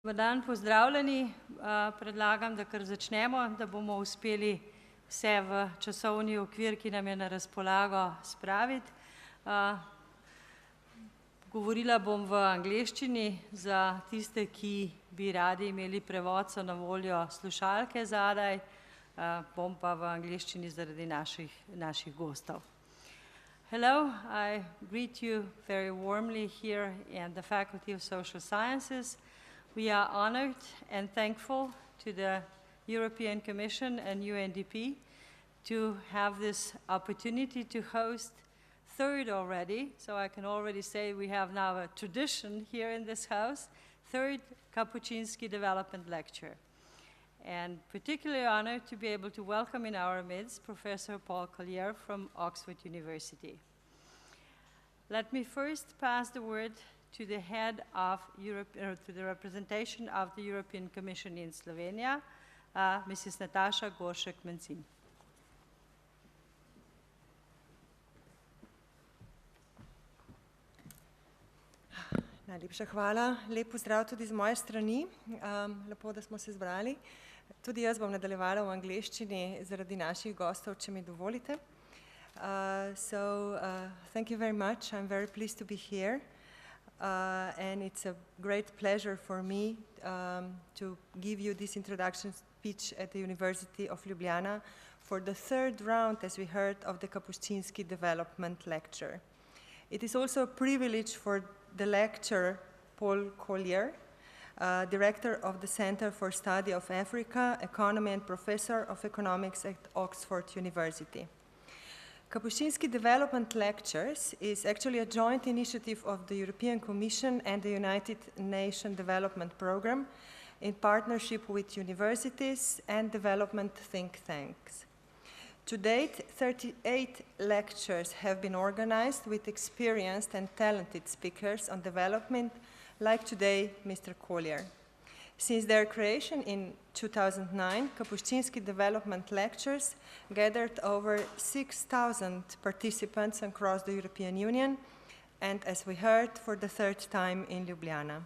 Dober dan, pozdravljeni. Predlagam, da kar začnemo, da bomo uspeli vse v časovni okvir, ki nam je na razpolago, spraviti. Govorila bom v angleščini za tiste, ki bi radi imeli prevod, so na voljo slušalke zadaj, bom pa v angleščini zaradi naših gostov. Hello, I greet you very warmly here in the Faculty of Social Sciences. We are honored and thankful to the European Commission and UNDP to have this opportunity to host third already, so I can already say we have now a tradition here in this house, third Kapuscinski Development Lecture. And particularly honored to be able to welcome in our midst Professor Paul Collier from Oxford University. Let me first pass the word to the head of Europe, to the representation of the European Commission in Slovenia, Mrs. Nataša Goršek Mencin. Najlepša hvala. Lep pozdrav tudi z moje strani. Lepo, da smo se zbrali. Tudi jaz bom nadaljevala v angleščini zaradi naših gostov, če mi dovolite. Thank you very much. I'm very pleased to be here. And it's a great pleasure for me to give you this introduction speech at the University of Ljubljana for the third round, as we heard, of the Kapuscinski Development Lecture. It is also a privilege for the lecturer Paul Collier, Director of the Center for Study of Africa, Economy and Professor of Economics at Oxford University. Kapuscinski Development Lectures is actually a joint initiative of the European Commission and the United Nations Development Program in partnership with universities and development think tanks. To date, 38 lectures have been organized with experienced and talented speakers on development, like today, Mr. Collier. Since their creation in 2009, Kapuscinski Development Lectures gathered over 6,000 participants across the European Union, and as we heard, for the third time in Ljubljana.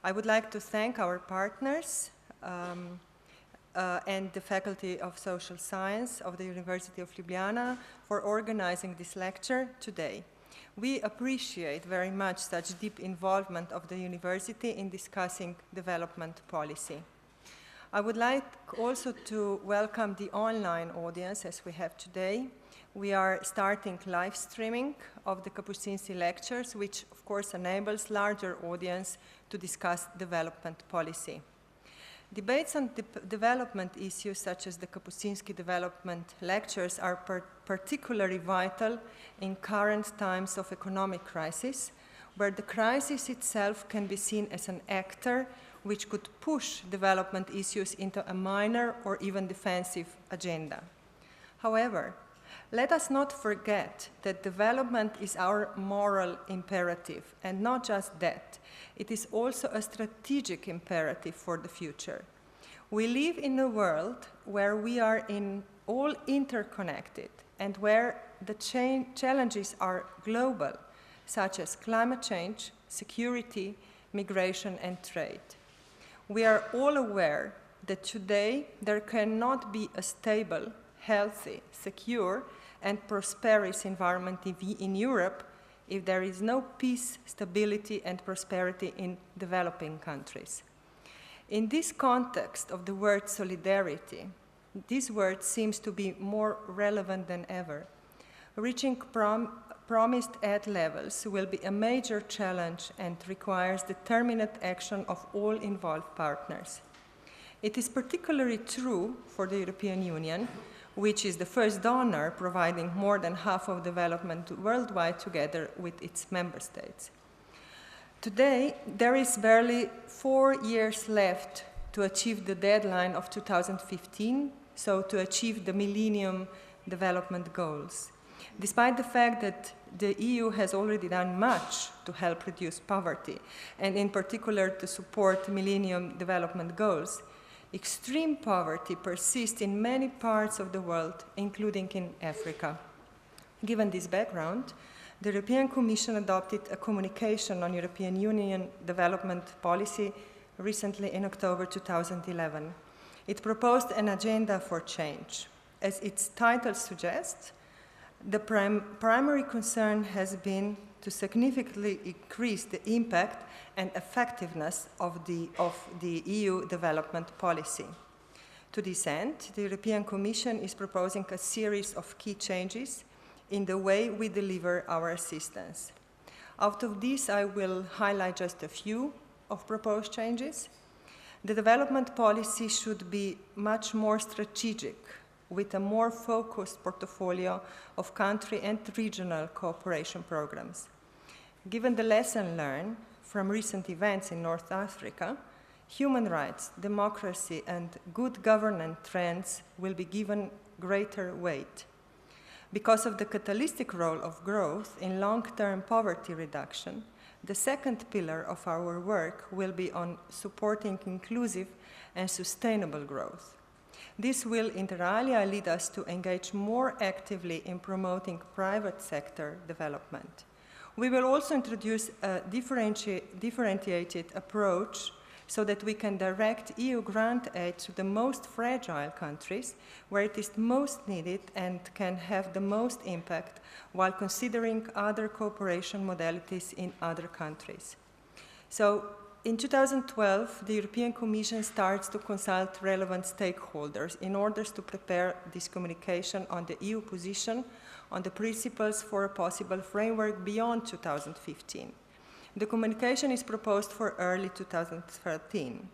I would like to thank our partners and the Faculty of Social Science of the University of Ljubljana for organizing this lecture today. We appreciate very much such deep involvement of the university in discussing development policy. I would like also to welcome the online audience as we have today. We are starting live streaming of the Kapuscinski lectures, which of course enables larger audience to discuss development policy. Debates on development issues such as the Kapuscinski Development Lectures are particularly vital in current times of economic crisis, where the crisis itself can be seen as an actor which could push development issues into a minor or even defensive agenda. However, let us not forget that development is our moral imperative, and not just that. It is also a strategic imperative for the future. We live in a world where we are all interconnected and where the challenges are global, such as climate change, security, migration, and trade. We are all aware that today there cannot be a stable, healthy, secure, and prosperous environment in Europe if there is no peace, stability, and prosperity in developing countries. In this context of the word solidarity, this word seems to be more relevant than ever. Reaching promised aid levels will be a major challenge and requires determined action of all involved partners. It is particularly true for the European Union, which is the first donor providing more than half of development worldwide together with its member states. Today, there is barely 4 years left to achieve the deadline of 2015, so to achieve the Millennium Development Goals. Despite the fact that the EU has already done much to help reduce poverty, and in particular to support Millennium Development Goals, extreme poverty persists in many parts of the world, including in Africa. Given this background, the European Commission adopted a communication on European Union development policy recently in October 2011. It proposed an agenda for change. As its title suggests, the primary concern has been to significantly increase the impact and effectiveness of the EU development policy. To this end, the European Commission is proposing a series of key changes in the way we deliver our assistance. Out of these, I will highlight just a few of proposed changes. The development policy should be much more strategic, with a more focused portfolio of country and regional cooperation programs. Given the lesson learned from recent events in North Africa, human rights, democracy, and good governance trends will be given greater weight. Because of the catalytic role of growth in long-term poverty reduction, the second pillar of our work will be on supporting inclusive and sustainable growth. This will, inter alia, lead us to engage more actively in promoting private sector development. We will also introduce a differentiated approach so that we can direct EU grant aid to the most fragile countries where it is most needed and can have the most impact, while considering other cooperation modalities in other countries. So, in 2012, the European Commission starts to consult relevant stakeholders in order to prepare this communication on the EU position on the principles for a possible framework beyond 2015. The communication is proposed for early 2013.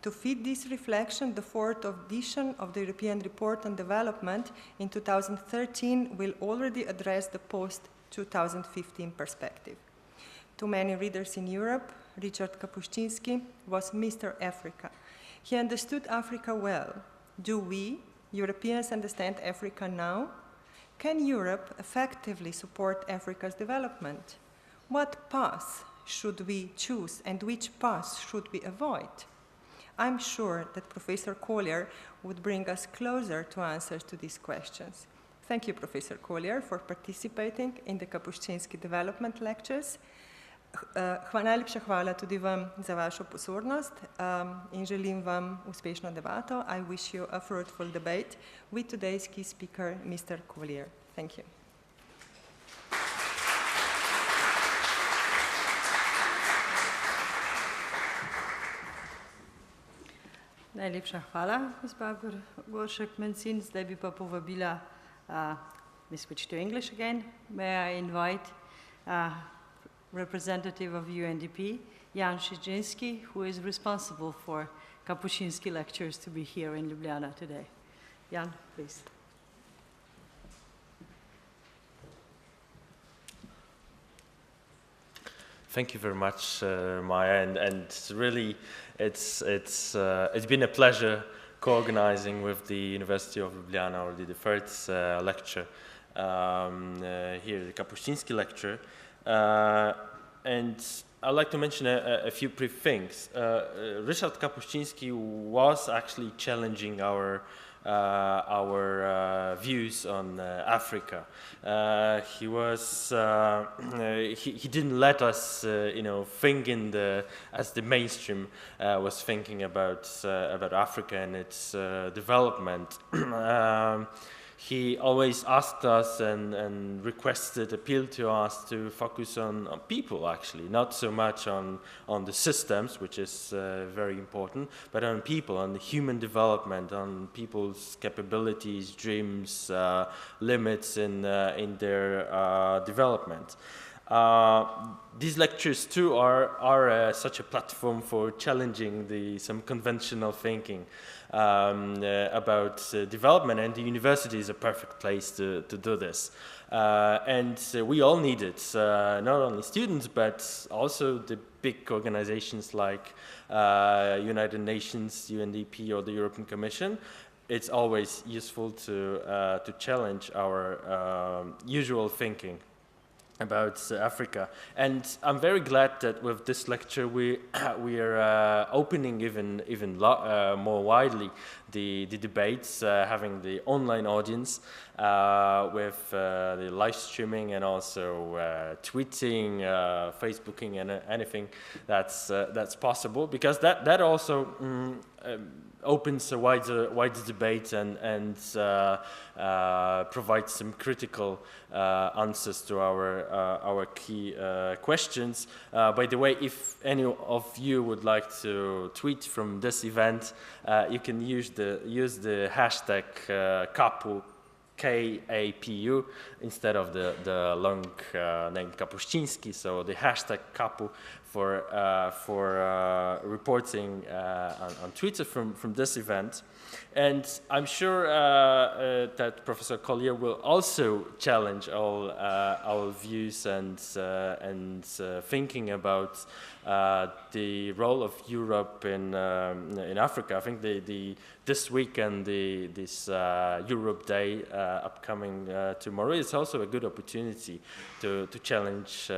To feed this reflection, the fourth edition of the European Report on Development in 2013 will already address the post-2015 perspective. To many readers in Europe, Richard Kapuscinski was Mr. Africa. He understood Africa well. Do we, Europeans, understand Africa now? Can Europe effectively support Africa's development? What path should we choose and which path should we avoid? I'm sure that Professor Collier would bring us closer to answers to these questions. Thank you, Professor Collier, for participating in the Kapuscinski Development Lectures. Najlepša hvala tudi vam za vašo pozornost in želim vam uspešno debato. I wish you a fruitful debate with today's key speaker, Mr. Collier. Thank you. Najlepša hvala, gospa Goršek Mencin. Zdaj bi pa povabila, we switch to English again. May I invite representative of UNDP, Jan Szczycinski, who is responsible for Kapuscinski Lectures, to be here in Ljubljana today. Jan, please. Thank you very much, Maja, and really, it's been a pleasure co-organizing with the University of Ljubljana already the first lecture here, the Kapuscinski lecture. And I'd like to mention a few brief things. Richard Kapuscinski was actually challenging our views on Africa. He didn't let us, think as the mainstream was thinking about Africa and its development. He always asked us and appealed to us to focus on people, actually, not so much on the systems, which is very important, but on people, on the human development, on people's capabilities, dreams, limits in their development. These lectures too are such a platform for challenging some conventional thinking about development, and the university is a perfect place to do this. And we all need it, not only students, but also the big organizations like United Nations, UNDP, or the European Commission. It's always useful to challenge our usual thinking. Africa. And I'm very glad that with this lecture we are opening even more widely the debates, having the online audience with the live streaming and also tweeting, Facebooking, and anything that's possible, because that also opens a wider debate and provides some critical answers to our key questions. By the way, if any of you would like to tweet from this event, you can use the hashtag Kapu, K-A-P-U, instead of the long name Kapuscinski. So the hashtag Kapu for reporting on Twitter from this event. And I'm sure that Professor Collier will also challenge all our views and thinking about the role of Europe in Africa. I think this weekend, this Europe Day upcoming tomorrow, is also a good opportunity to challenge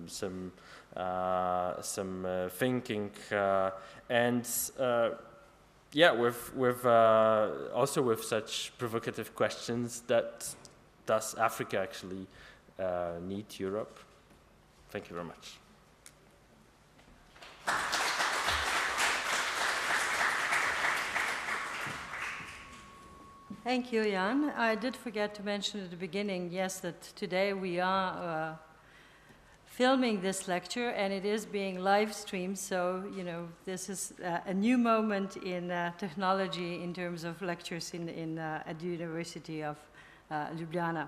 some thinking and yeah, with also with such provocative questions that does Africa actually need Europe? Thank you very much. Thank you, Jan. I did forget to mention at the beginning, yes, that today we are filming this lecture, and it is being live streamed, so this is a new moment in technology in terms of lectures at the University of Ljubljana.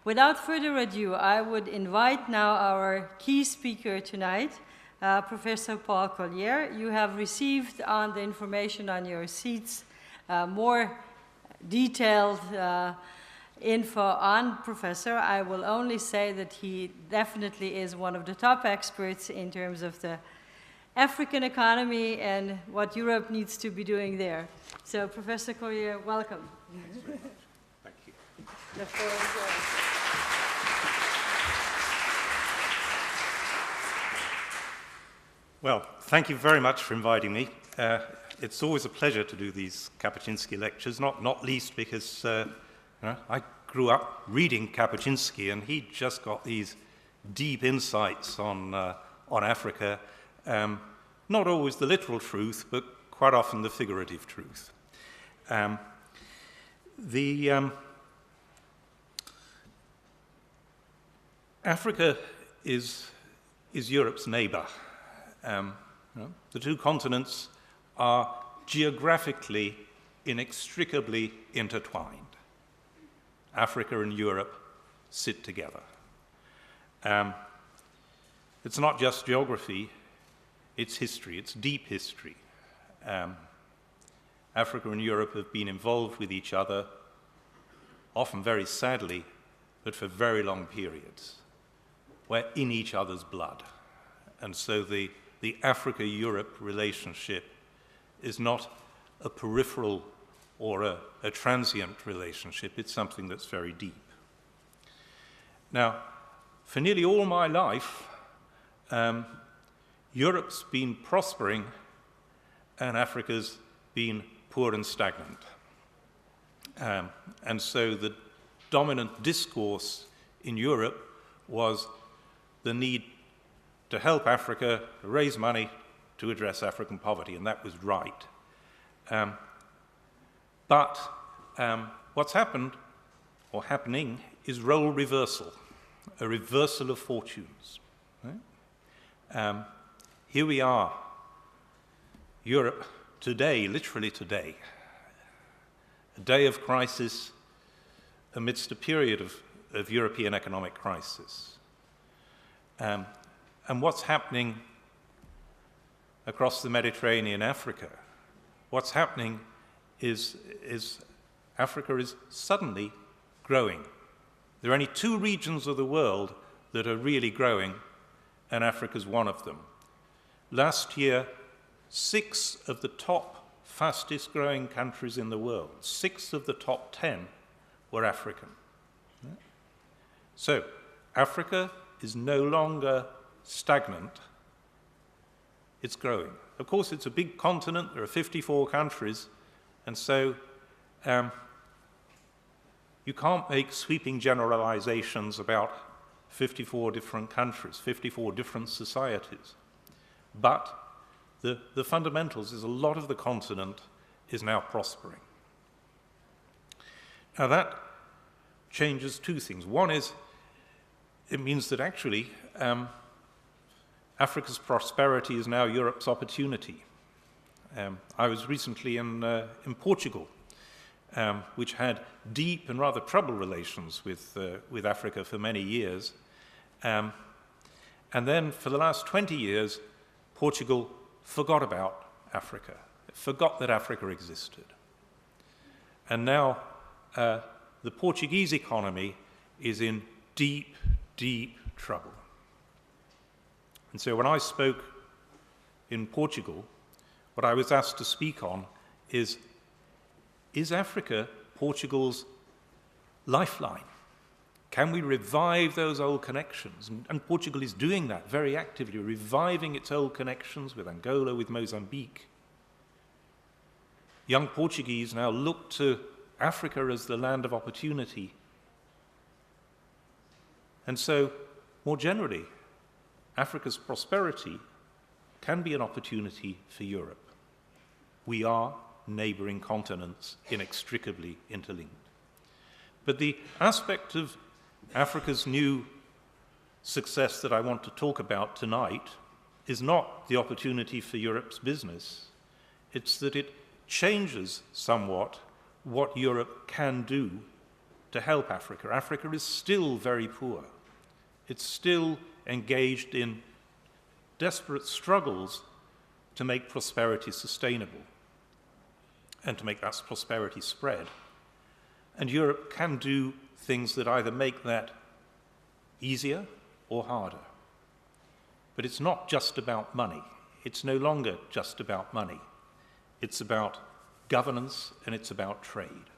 Without further ado, I would invite now our key speaker tonight, Professor Paul Collier. You have received on the information on your seats more detailed info on Professor. I will only say that he definitely is one of the top experts in terms of the African economy and what Europe needs to be doing there. So, Professor Collier, welcome. Thank you. The floor is yours. Well, thank you very much for inviting me. It's always a pleasure to do these Kapuscinski lectures, not least because I grew up reading Kapuscinski, and he just got these deep insights on Africa. Not always the literal truth, but quite often the figurative truth. Africa is Europe's neighbor. The two continents are geographically inextricably intertwined. Africa and Europe sit together. It's not just geography, it's history, it's deep history. Africa and Europe have been involved with each other, often very sadly, but for very long periods. We're in each other's blood. And so the Africa-Europe relationship is not a peripheral or a transient relationship. It's something that's very deep. Now, for nearly all my life, Europe's been prospering and Africa's been poor and stagnant. And so the dominant discourse in Europe was the need to help Africa raise money to address African poverty, and that was right. But what's happened, or happening, is role reversal, a reversal of fortunes. Right? Here we are, Europe today, literally today, a day of crisis amidst a period of European economic crisis. And what's happening across the Mediterranean, Africa? What's happening is Africa is suddenly growing. There are only two regions of the world that are really growing, and Africa's one of them. Last year, 6 of the top fastest growing countries in the world, 6 of the top 10 were African. So, Africa is no longer stagnant, it's growing. Of course, it's a big continent, there are 54 countries, and so you can't make sweeping generalizations about 54 different countries, 54 different societies. But the fundamentals is a lot of the continent is now prospering. Now that changes two things. One is, it means that actually Africa's prosperity is now Europe's opportunity. I was recently in Portugal, which had deep and rather troubled relations with Africa for many years. And then for the last 20 years, Portugal forgot about Africa. It forgot that Africa existed. And now the Portuguese economy is in deep, deep trouble. And so when I spoke in Portugal, what I was asked to speak on is Africa Portugal's lifeline? Can we revive those old connections? And Portugal is doing that very actively, reviving its old connections with Angola, with Mozambique. Young Portuguese now look to Africa as the land of opportunity. And so, more generally, Africa's prosperity can be an opportunity for Europe. We are neighboring continents inextricably interlinked. But the aspect of Africa's new success that I want to talk about tonight is not the opportunity for Europe's business. It's that it changes somewhat what Europe can do to help Africa. Africa is still very poor. It's still engaged in desperate struggles to make prosperity sustainable and to make that prosperity spread. And Europe can do things that either make that easier or harder. But it's not just about money. It's no longer just about money. It's about governance and it's about trade.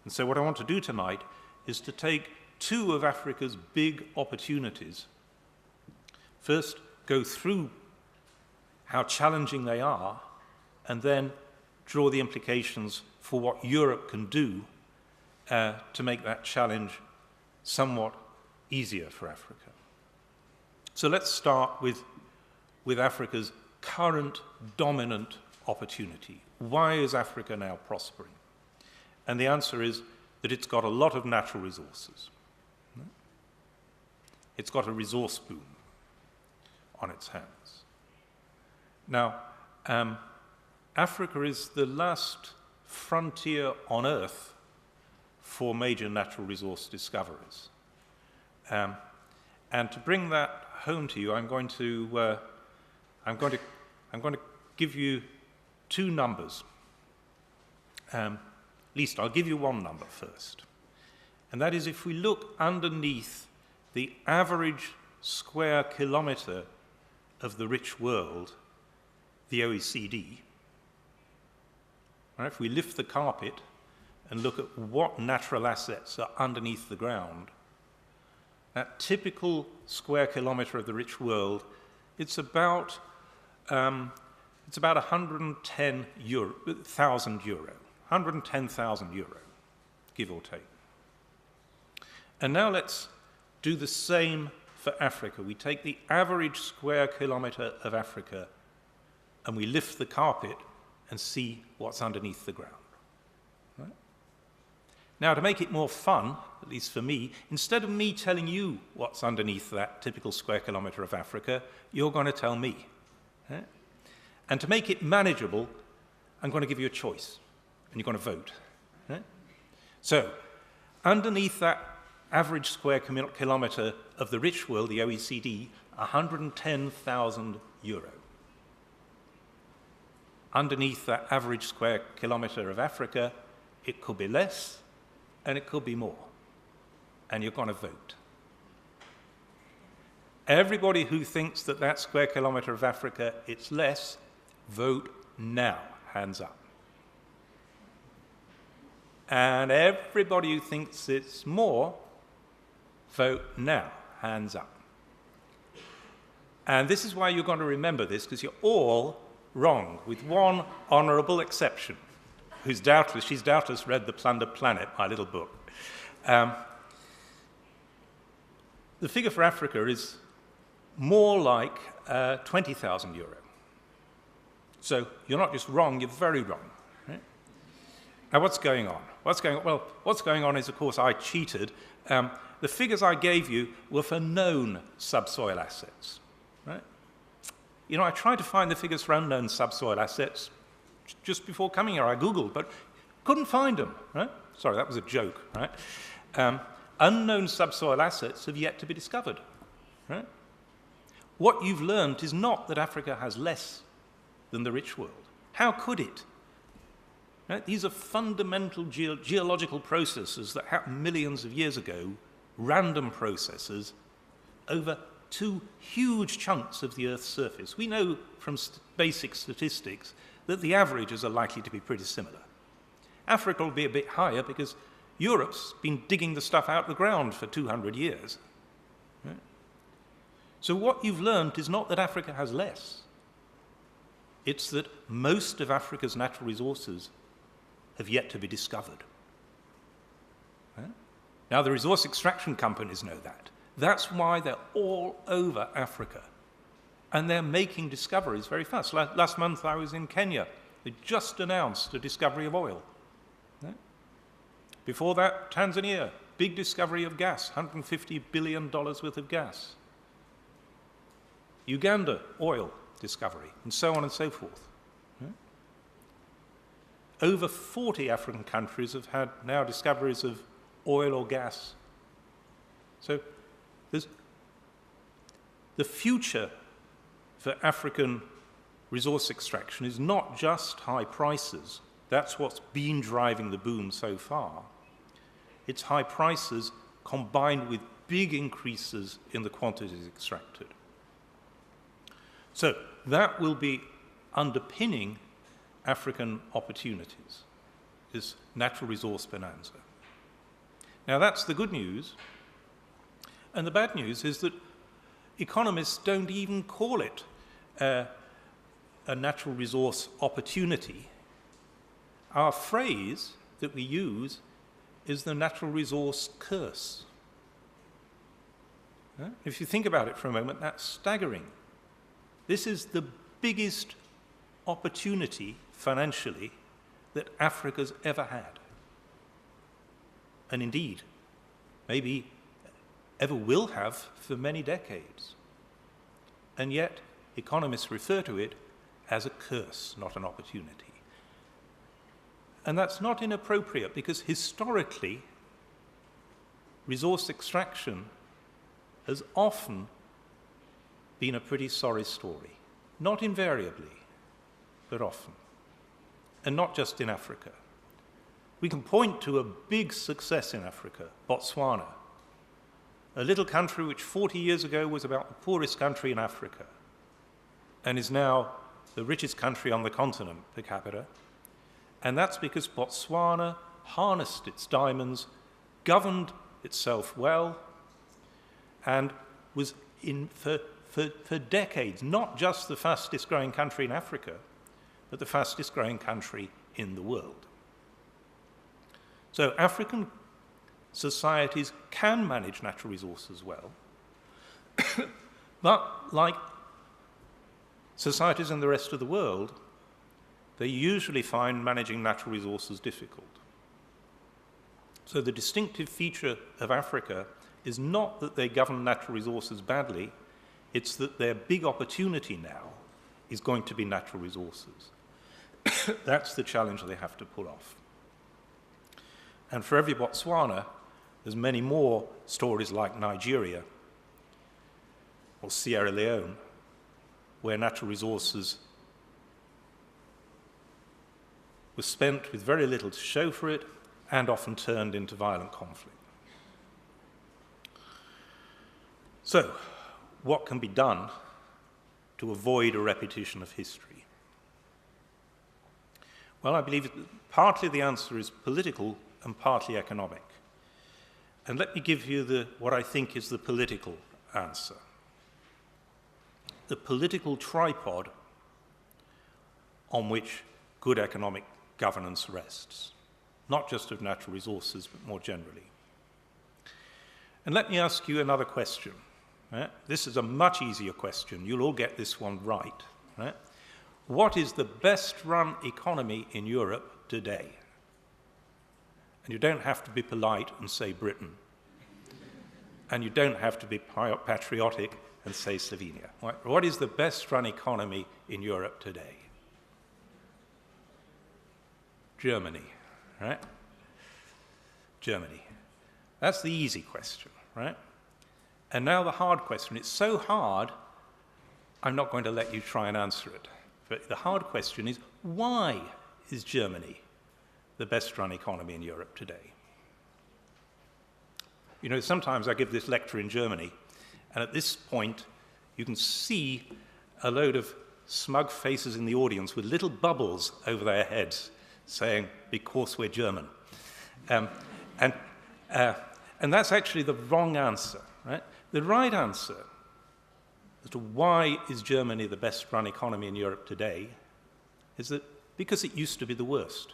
And so what I want to do tonight is to take two of Africa's big opportunities. First, go through how challenging they are, and then draw the implications for what Europe can do to make that challenge somewhat easier for Africa. So let's start with Africa's current dominant opportunity. Why is Africa now prospering? And the answer is that it's got a lot of natural resources. It's got a resource boom on its hands. Now, Africa is the last frontier on Earth for major natural resource discoveries. And to bring that home to you, I'm going to give you two numbers. At least I'll give you one number first. And that is, if we look underneath the average square kilometre of the rich world, the OECD, right, if we lift the carpet and look at what natural assets are underneath the ground, that typical square kilometre of the rich world, it's about 110,000 euro, 110,000 euro, give or take. And now let's do the same for Africa. We take the average square kilometre of Africa and we lift the carpet and see what's underneath the ground. Right? Now, to make it more fun, at least for me, instead of me telling you what's underneath that typical square kilometre of Africa, you're going to tell me. Right? And to make it manageable, I'm going to give you a choice, and you're going to vote. Right? So, underneath that average square kilometre of the rich world, the OECD, 110,000 euro. Underneath that average square kilometre of Africa, it could be less and it could be more. And you're going to vote. Everybody who thinks that that square kilometre of Africa, it's less, vote now, hands up. And everybody who thinks it's more, vote now, hands up. And this is why you're going to remember this, because you're all wrong, with one honourable exception, she's doubtless read The Plundered Planet, my little book. The figure for Africa is more like 20,000 euro. So you're not just wrong, you're very wrong. Right? Now what's going on? What's going on is, of course, I cheated. The figures I gave you were for known subsoil assets. Right? You know, I tried to find the figures for unknown subsoil assets just before coming here. I Googled, but couldn't find them. Right? Sorry, that was a joke. Right? Unknown subsoil assets have yet to be discovered. Right? What you've learned is not that Africa has less than the rich world. How could it? Right? These are fundamental geological processes that happened millions of years ago, random processes, over two huge chunks of the Earth's surface. We know from basic statistics that the averages are likely to be pretty similar. Africa will be a bit higher because Europe's been digging the stuff out of the ground for 200 years. Right? So what you've learned is not that Africa has less. It's that most of Africa's natural resources have yet to be discovered. Right? Now, the resource extraction companies know that. That's why they're all over Africa. And they're making discoveries very fast. Last month I was in Kenya. They just announced a discovery of oil. Right? Before that, Tanzania, big discovery of gas, $150 billion worth of gas. Uganda, oil discovery, and so on and so forth. Right? Over 40 African countries have had now discoveries of oil or gas. So the future for African resource extraction is not just high prices. That's what's been driving the boom so far. It's high prices combined with big increases in the quantities extracted. So that will be underpinning African opportunities, this natural resource bonanza. Now that's the good news. And the bad news is that economists don't even call it a natural resource opportunity. Our phrase that we use is the natural resource curse. If you think about it for a moment, that's staggering. This is the biggest opportunity financially that Africa's ever had. And indeed, maybe ever will have for many decades. And yet, economists refer to it as a curse, not an opportunity. And that's not inappropriate because historically, resource extraction has often been a pretty sorry story. Not invariably, but often. And not just in Africa. We can point to a big success in Africa, Botswana, a little country which 40 years ago was about the poorest country in Africa and is now the richest country on the continent per capita. And that's because Botswana harnessed its diamonds, governed itself well, and was for decades not just the fastest growing country in Africa, but the fastest growing country in the world. So African societies can manage natural resources well, but like societies in the rest of the world, they usually find managing natural resources difficult. So the distinctive feature of Africa is not that they govern natural resources badly, it's that their big opportunity now is going to be natural resources. That's the challenge they have to pull off. And for every Botswana, there's many more stories like Nigeria or Sierra Leone, where natural resources were spent with very little to show for it and often turned into violent conflict. So, what can be done to avoid a repetition of history? Well, I believe partly the answer is political and partly economic. And let me give you what I think is the political answer. The political tripod on which good economic governance rests, not just of natural resources, but more generally. And let me ask you another question. Right? This is a much easier question. You'll all get this one right. Right? What is the best-run economy in Europe today? And you don't have to be polite and say Britain. And you don't have to be patriotic and say Slovenia. Right? What is the best-run economy in Europe today? Germany, right? Germany. That's the easy question, right? And now the hard question. It's so hard, I'm not going to let you try and answer it. But the hard question is, why is Germany the best-run economy in Europe today? You know, sometimes I give this lecture in Germany, and at this point, you can see a load of smug faces in the audience with little bubbles over their heads saying, because we're German. And that's actually the wrong answer, right? The right answer as to why is Germany the best-run economy in Europe today is that because it used to be the worst.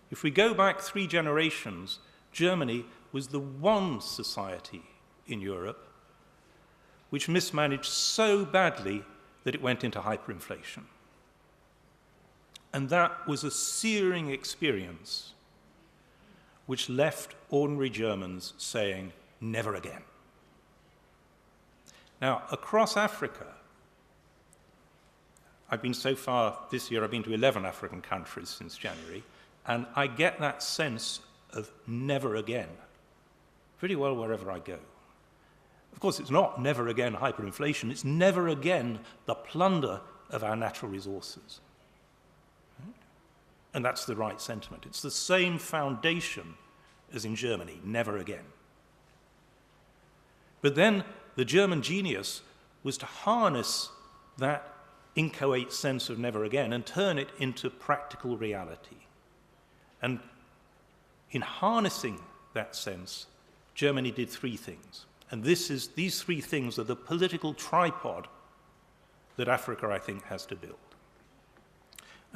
If we go back 3 generations, Germany was the one society in Europe which mismanaged so badly that it went into hyperinflation. And that was a searing experience which left ordinary Germans saying, never again. Now, across Africa, I've been so far this year, I've been to 11 African countries since January, and I get that sense of never again pretty well wherever I go. Of course, it's not never again hyperinflation, it's never again the plunder of our natural resources. And that's the right sentiment. It's the same foundation as in Germany, never again. But then the German genius was to harness that inchoate sense of never again and turn it into practical reality. And in harnessing that sense, Germany did 3 things. And these 3 things are the political tripod that Africa, I think, has to build.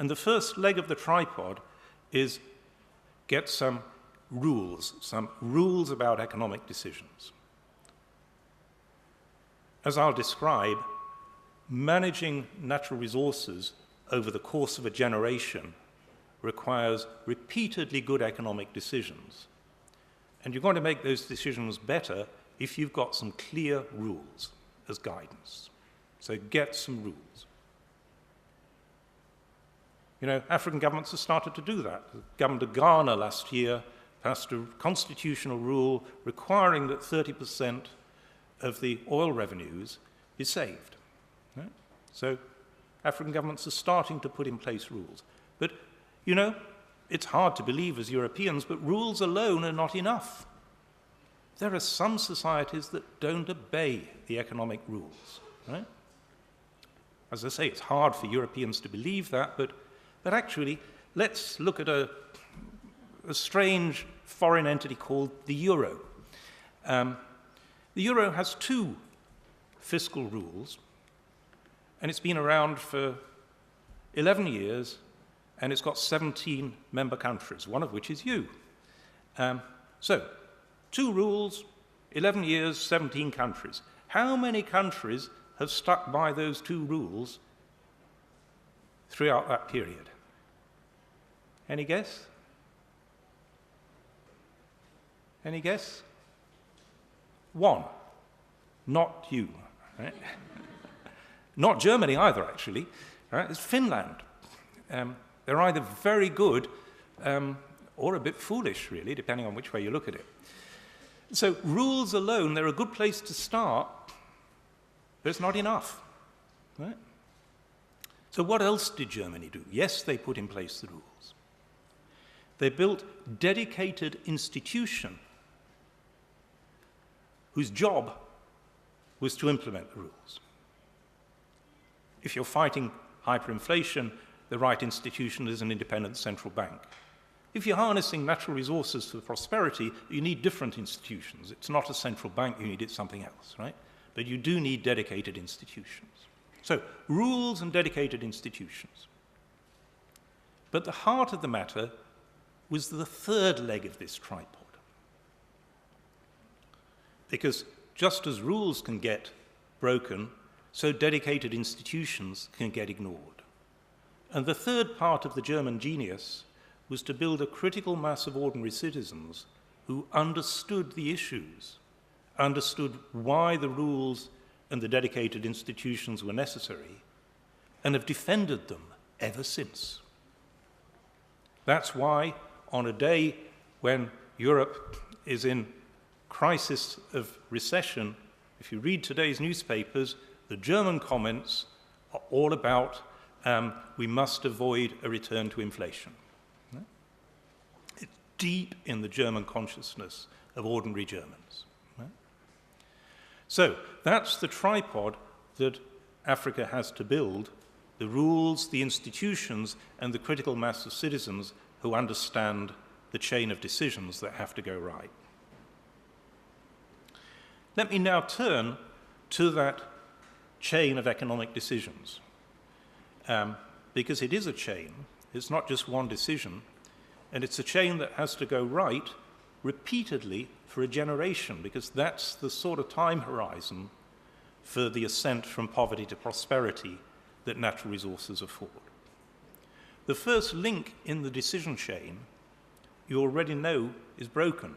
And the first leg of the tripod is get some rules about economic decisions. As I'll describe, managing natural resources over the course of a generation requires repeatedly good economic decisions. And you're going to make those decisions better if you've got some clear rules as guidance. So get some rules. You know, African governments have started to do that. The government of Ghana last year passed a constitutional rule requiring that 30% of the oil revenues be saved. Right? So African governments are starting to put in place rules. But, you know, it's hard to believe as Europeans, but rules alone are not enough. There are some societies that don't obey the economic rules. Right? As I say, it's hard for Europeans to believe that, but actually, let's look at a strange foreign entity called the euro. The euro has 2 fiscal rules, and it's been around for 11 years, and it's got 17 member countries, one of which is you. So, 2 rules, 11 years, 17 countries. How many countries have stuck by those 2 rules throughout that period? Any guess? Any guess? 1. Not you. Right? Not Germany either, actually. Right? It's Finland. They're either very good or a bit foolish, really, depending on which way you look at it. So rules alone, they're a good place to start, but it's not enough. Right? So what else did Germany do? Yes, they put in place the rules. They built dedicated institution whose job was to implement the rules. If you're fighting hyperinflation, the right institution is an independent central bank. If you're harnessing natural resources for prosperity, you need different institutions. It's not a central bank, you need it something else, right? But you do need dedicated institutions. So, rules and dedicated institutions. But the heart of the matter was the third leg of this tripod. Because just as rules can get broken, so dedicated institutions can get ignored. And the third part of the German genius was to build a critical mass of ordinary citizens who understood the issues, understood why the rules and the dedicated institutions were necessary, and have defended them ever since. That's why, on a day when Europe is in crisis of recession, if you read today's newspapers, the German comments are all about we must avoid a return to inflation. It's deep in the German consciousness of ordinary Germans. So that's the tripod that Africa has to build: the rules, the institutions, and the critical mass of citizens who understand the chain of decisions that have to go right. Let me now turn to that chain of economic decisions, because it is a chain. It's not just one decision, and it's a chain that has to go right repeatedly for a generation, because that's the sort of time horizon for the ascent from poverty to prosperity that natural resources afford. The first link in the decision chain, you already know, is broken.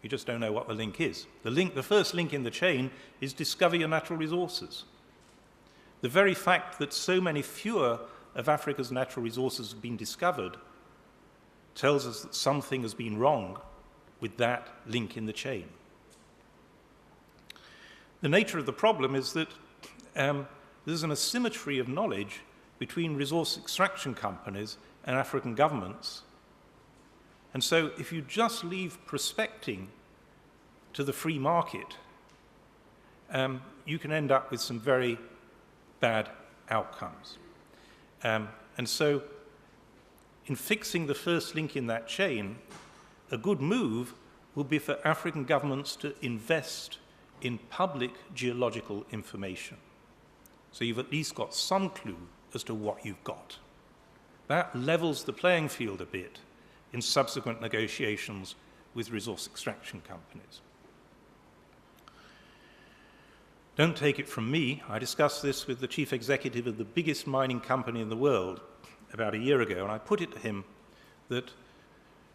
You just don't know what the link is. The first link in the chain is discover your natural resources. The very fact that so many fewer of Africa's natural resources have been discovered tells us that something has been wrong with that link in the chain. The nature of the problem is that there's an asymmetry of knowledge between resource extraction companies and African governments. And so if you just leave prospecting to the free market, you can end up with some very bad outcomes. And so in fixing the first link in that chain, a good move will be for African governments to invest in public geological information. So you've at least got some clue as to what you've got. That levels the playing field a bit in subsequent negotiations with resource extraction companies. Don't take it from me. I discussed this with the chief executive of the biggest mining company in the world about a year ago, and I put it to him that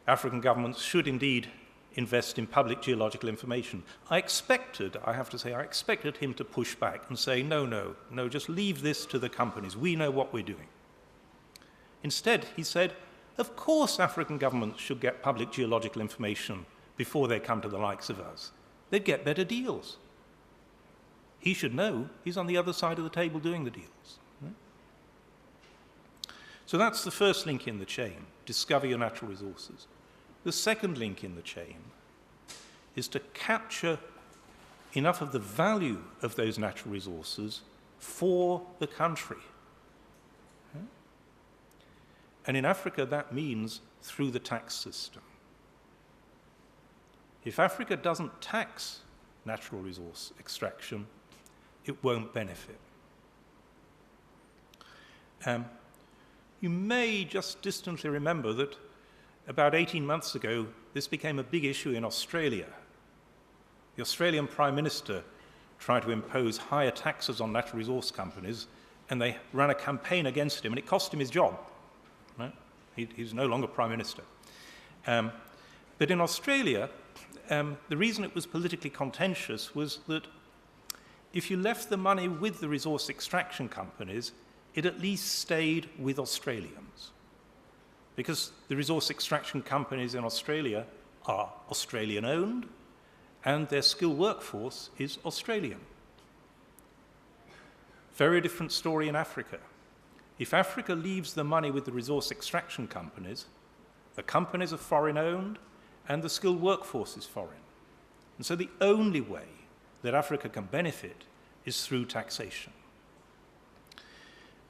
African governments should indeed invest in public geological information. I have to say, I expected him to push back and say, no, just leave this to the companies. We know what we're doing. Instead, he said, of course African governments should get public geological information before they come to the likes of us. They'd get better deals. He should know he's on the other side of the table doing the deals. Right? So that's the first link in the chain, discover your natural resources. The second link in the chain is to capture enough of the value of those natural resources for the country. Okay? And in Africa, that means through the tax system. If Africa doesn't tax natural resource extraction, it won't benefit. You may just distantly remember that about 18 months ago, this became a big issue in Australia. The Australian Prime Minister tried to impose higher taxes on natural resource companies, and they ran a campaign against him, and it cost him his job. Right? He's no longer Prime Minister. But in Australia, the reason it was politically contentious was that if you left the money with the resource extraction companies, it at least stayed with Australians. Because the resource extraction companies in Australia are Australian-owned, and their skilled workforce is Australian. Very different story in Africa. If Africa leaves the money with the resource extraction companies, the companies are foreign-owned, and the skilled workforce is foreign. And so the only way that Africa can benefit is through taxation.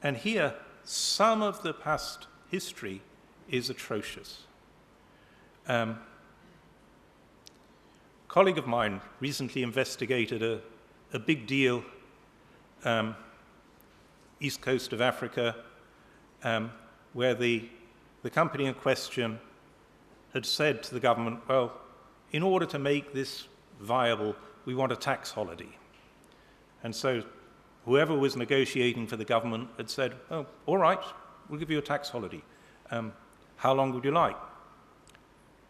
And here, some of the past history is atrocious. A colleague of mine recently investigated a big deal, east coast of Africa, where the company in question had said to the government, well, in order to make this viable, we want a tax holiday. And so whoever was negotiating for the government had said, oh, all right, we'll give you a tax holiday. How long would you like?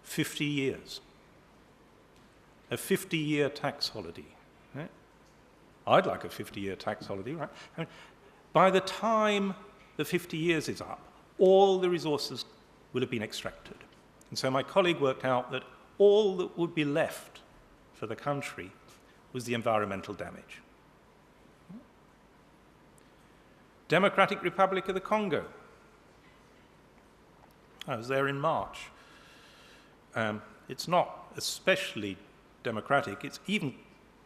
50 years. A 50-year tax holiday. Right? I'd like a 50-year tax holiday, right? I mean, by the time the 50 years is up, all the resources will have been extracted. And so my colleague worked out that all that would be left for the country was the environmental damage. Democratic Republic of the Congo. I was there in March. It's not especially democratic. It's even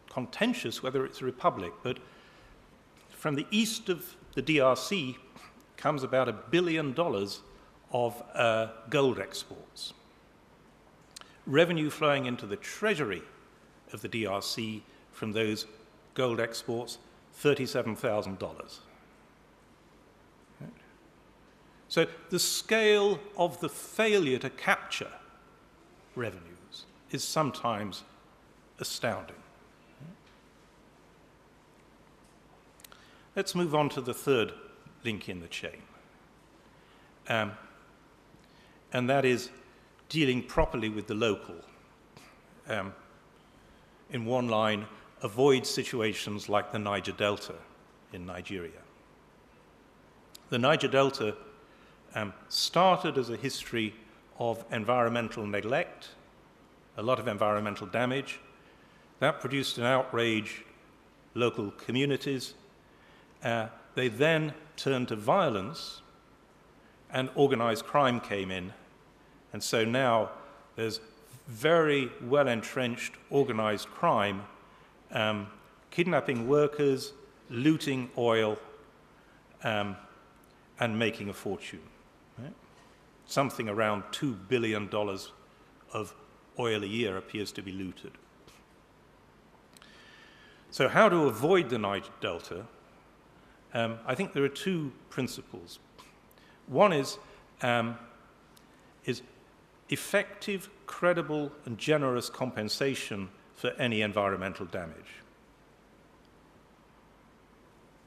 contentious whether it's a republic. But from the east of the DRC comes about $1 billion of gold exports. Revenue flowing into the treasury of the DRC from those gold exports, $37,000. Right? So the scale of the failure to capture revenues is sometimes astounding. Let's move on to the third link in the chain. And that is dealing properly with the local. In one line, avoid situations like the Niger Delta in Nigeria. The Niger Delta started as a history of environmental neglect, a lot of environmental damage. That produced an outrage local communities. They then turned to violence, and organized crime came in. And so now there's very well-entrenched organized crime, kidnapping workers, looting oil, and making a fortune. Right? Something around $2 billion of oil a year appears to be looted. So how to avoid the Niger Delta? I think there are two principles. One is effective, credible, and generous compensation for any environmental damage.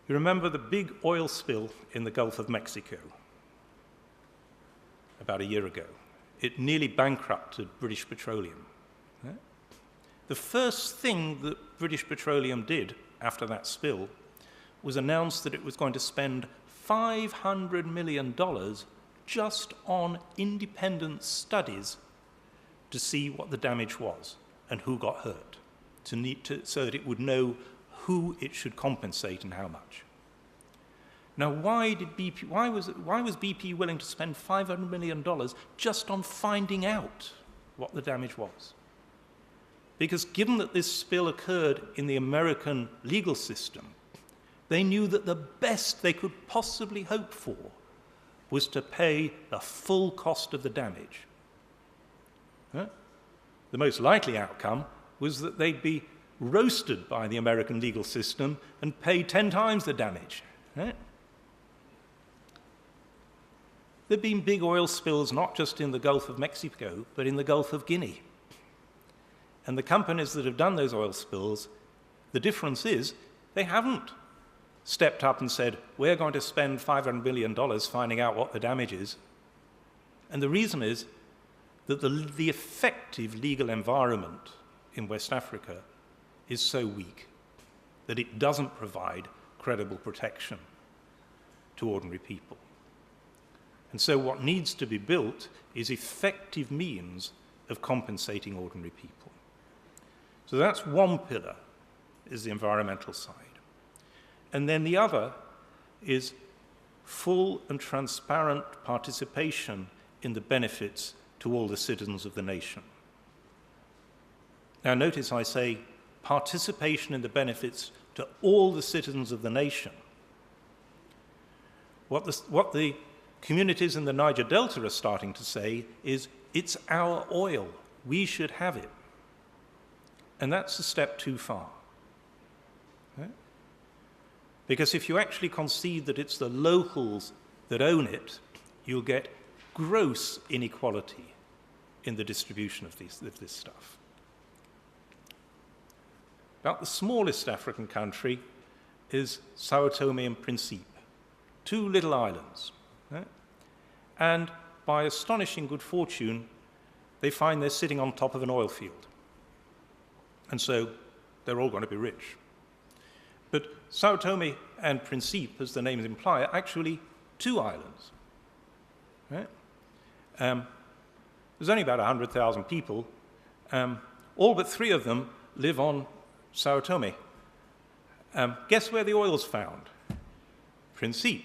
You remember the big oil spill in the Gulf of Mexico about a year ago. It nearly bankrupted British Petroleum. Right? The first thing that British Petroleum did after that spill was announce that it was going to spend $500 million just on independent studies to see what the damage was and who got hurt, so that it would know who it should compensate and how much. Now, why was BP willing to spend $500 million just on finding out what the damage was? Because given that this spill occurred in the American legal system, they knew that the best they could possibly hope for was to pay the full cost of the damage. The most likely outcome was that they'd be roasted by the American legal system and pay 10 times the damage. Right? There have been big oil spills not just in the Gulf of Mexico, but in the Gulf of Guinea. And the companies that have done those oil spills, the difference is they haven't stepped up and said, we're going to spend $500 million finding out what the damage is. And the reason is that the effective legal environment in West Africa is so weak that it doesn't provide credible protection to ordinary people. And so what needs to be built is effective means of compensating ordinary people. So that's one pillar, is the environmental side. And then the other is full and transparent participation in the benefits to all the citizens of the nation. Now notice I say participation in the benefits to all the citizens of the nation. What the communities in the Niger Delta are starting to say is, it's our oil, we should have it. And that's a step too far. Right? Because if you actually concede that it's the locals that own it, you'll get gross inequality in the distribution of this stuff. About the smallest African country is Sao Tome and Principe, 2 little islands. Right? And by astonishing good fortune, they find they're sitting on top of an oil field. And so they're all going to be rich. But Sao Tome and Principe, as the names imply, are actually 2 islands. Right? There's only about 100,000 people. All but 3 of them live on Sao Tome. Guess where the oil's found? Principe.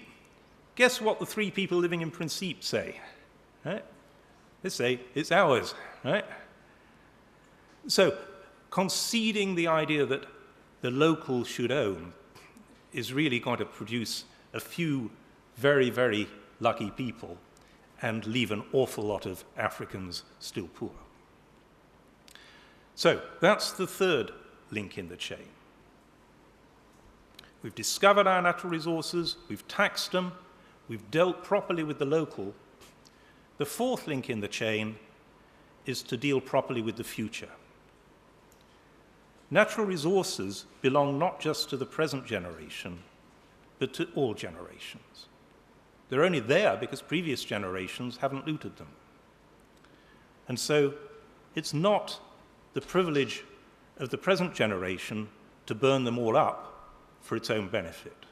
Guess what the 3 people living in Principe say? Right? They say, it's ours. Right? So, conceding the idea that the local should own is really going to produce a few very, very lucky people and leave an awful lot of Africans still poor. So that's the third link in the chain. We've discovered our natural resources, we've taxed them, we've dealt properly with the local. The fourth link in the chain is to deal properly with the future. Natural resources belong not just to the present generation, but to all generations. They're only there because previous generations haven't looted them. And so it's not the privilege of the present generation to burn them all up for its own benefit.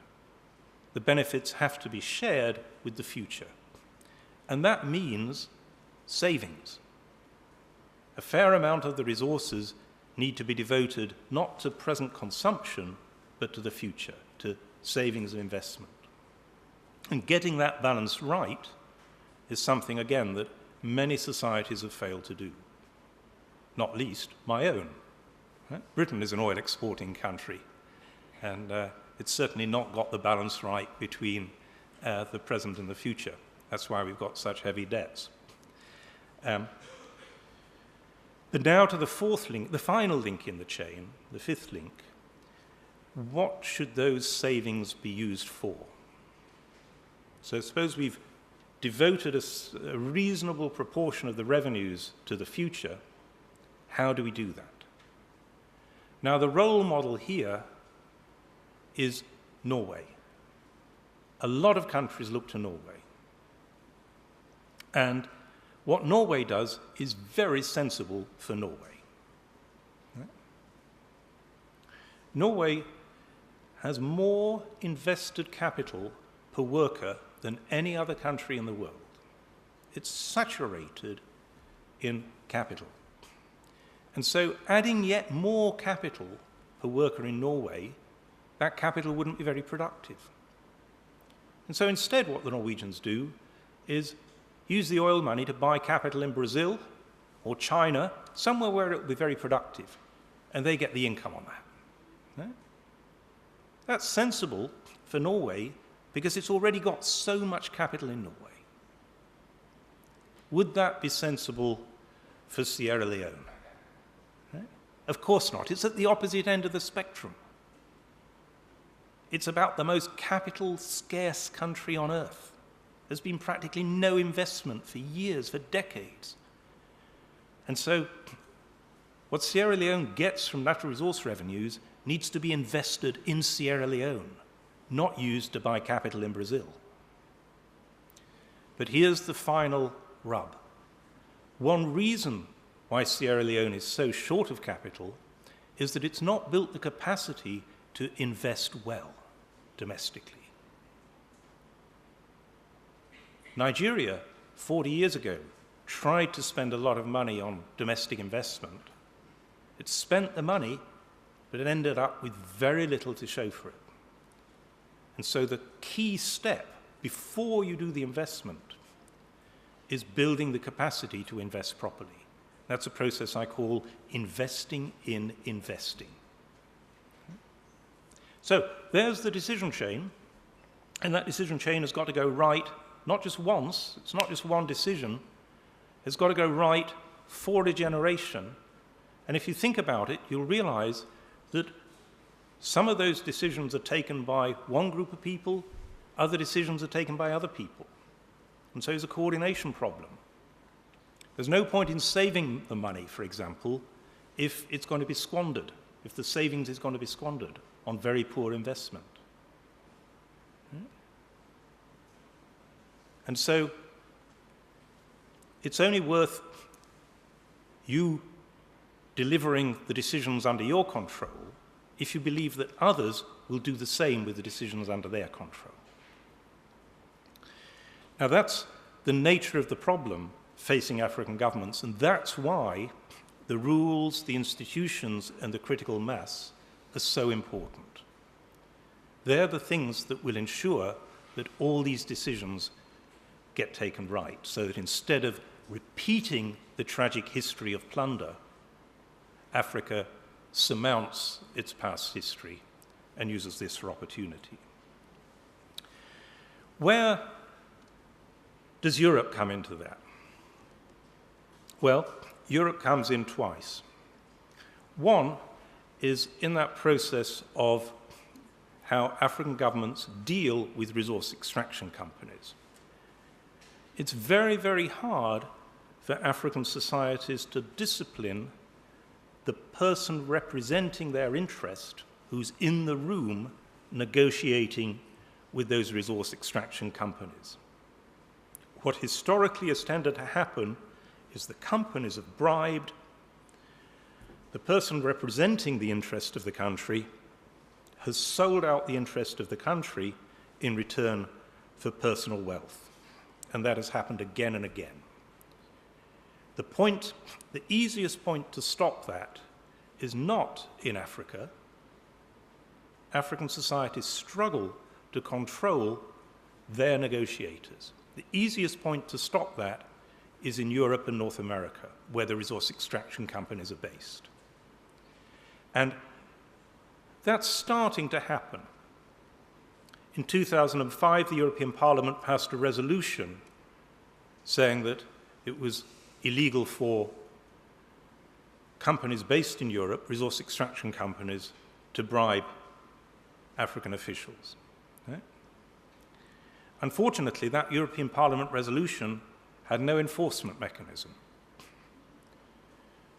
The benefits have to be shared with the future. And that means savings. A fair amount of the resources need to be devoted not to present consumption, but to the future, to savings and investment. And getting that balance right is something, again, that many societies have failed to do, not least my own. Right? Britain is an oil exporting country, and it's certainly not got the balance right between the present and the future. That's why we've got such heavy debts. But now to the fourth link, the final link in the chain, the fifth link. What should those savings be used for? So suppose we've devoted a reasonable proportion of the revenues to the future. How do we do that? Now, the role model here is Norway. A lot of countries look to Norway. And what Norway does is very sensible for Norway. Right? Norway has more invested capital per worker than any other country in the world. It's saturated in capital. And so adding yet more capital per worker in Norway, that capital wouldn't be very productive. And so instead what the Norwegians do is use the oil money to buy capital in Brazil or China, somewhere where it will be very productive, and they get the income on that. Right? That's sensible for Norway because it's already got so much capital in Norway. Would that be sensible for Sierra Leone? Right? Of course not. It's at the opposite end of the spectrum. It's about the most capital-scarce country on earth. There's been practically no investment for years, for decades. And so what Sierra Leone gets from natural resource revenues needs to be invested in Sierra Leone, not used to buy capital in Brazil. But here's the final rub. One reason why Sierra Leone is so short of capital is that it's not built the capacity to invest well domestically. Nigeria, 40 years ago, tried to spend a lot of money on domestic investment. It spent the money, but it ended up with very little to show for it. And so the key step before you do the investment is building the capacity to invest properly. That's a process I call investing in investing. So there's the decision chain, and that decision chain has got to go right not just once, it's not just one decision, it's got to go right for a generation. And if you think about it, you'll realize that some of those decisions are taken by one group of people, other decisions are taken by other people. And so there's a coordination problem. There's no point in saving the money, for example, if it's going to be squandered, if the savings is going to be squandered on very poor investment. And so it's only worth you delivering the decisions under your control if you believe that others will do the same with the decisions under their control. Now that's the nature of the problem facing African governments, and that's why the rules, the institutions, and the critical mass are so important. They're the things that will ensure that all these decisions get taken right, so that instead of repeating the tragic history of plunder, Africa surmounts its past history and uses this for opportunity. Where does Europe come into that? Well, Europe comes in twice. One is in that process of how African governments deal with resource extraction companies. It's very, very hard for African societies to discipline the person representing their interest who's in the room negotiating with those resource extraction companies. What historically has tended to happen is the companies have bribed the person representing the interest of the country has sold out the interest of the country in return for personal wealth. And that has happened again and again. The easiest point to stop that is not in Africa. African societies struggle to control their negotiators. The easiest point to stop that is in Europe and North America, where the resource extraction companies are based. And that's starting to happen. In 2005, the European Parliament passed a resolution saying that it was illegal for companies based in Europe, resource extraction companies, to bribe African officials. Okay? Unfortunately, that European Parliament resolution had no enforcement mechanism.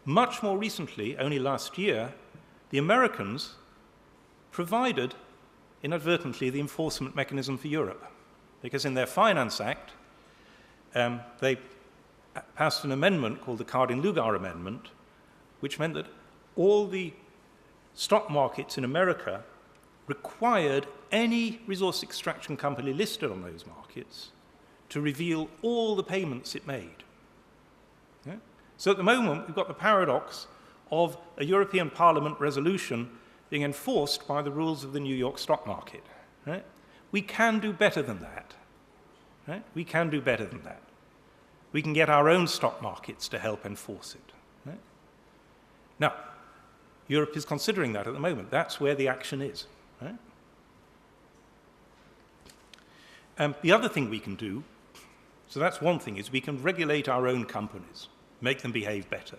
Much more recently, only last year, the Americans provided, inadvertently, the enforcement mechanism for Europe. Because in their Finance Act, they passed an amendment called the Cardin-Lugar Amendment, which meant that all the stock markets in America required any resource extraction company listed on those markets to reveal all the payments it made. Yeah? So at the moment, we've got the paradox of a European Parliament resolution being enforced by the rules of the New York stock market. Right? We can do better than that. Right? We can do better than that. We can get our own stock markets to help enforce it. Right? Now, Europe is considering that at the moment. That's where the action is. Right? The other thing we can do, so that's one thing, is we can regulate our own companies, make them behave better.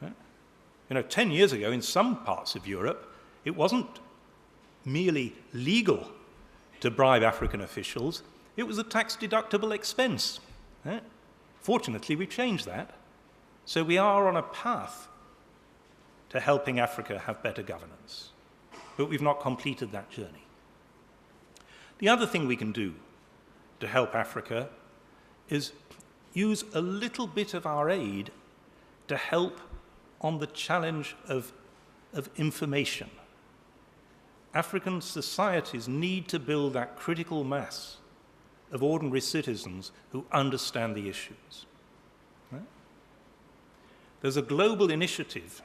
Right? 10 years ago, in some parts of Europe, it wasn't merely legal to bribe African officials, it was a tax-deductible expense. Right? Fortunately, we've changed that. So we are on a path to helping Africa have better governance. But we've not completed that journey. The other thing we can do to help Africa is use a little bit of our aid to help on the challenge of information. African societies need to build that critical mass of ordinary citizens who understand the issues. Right? There's a global initiative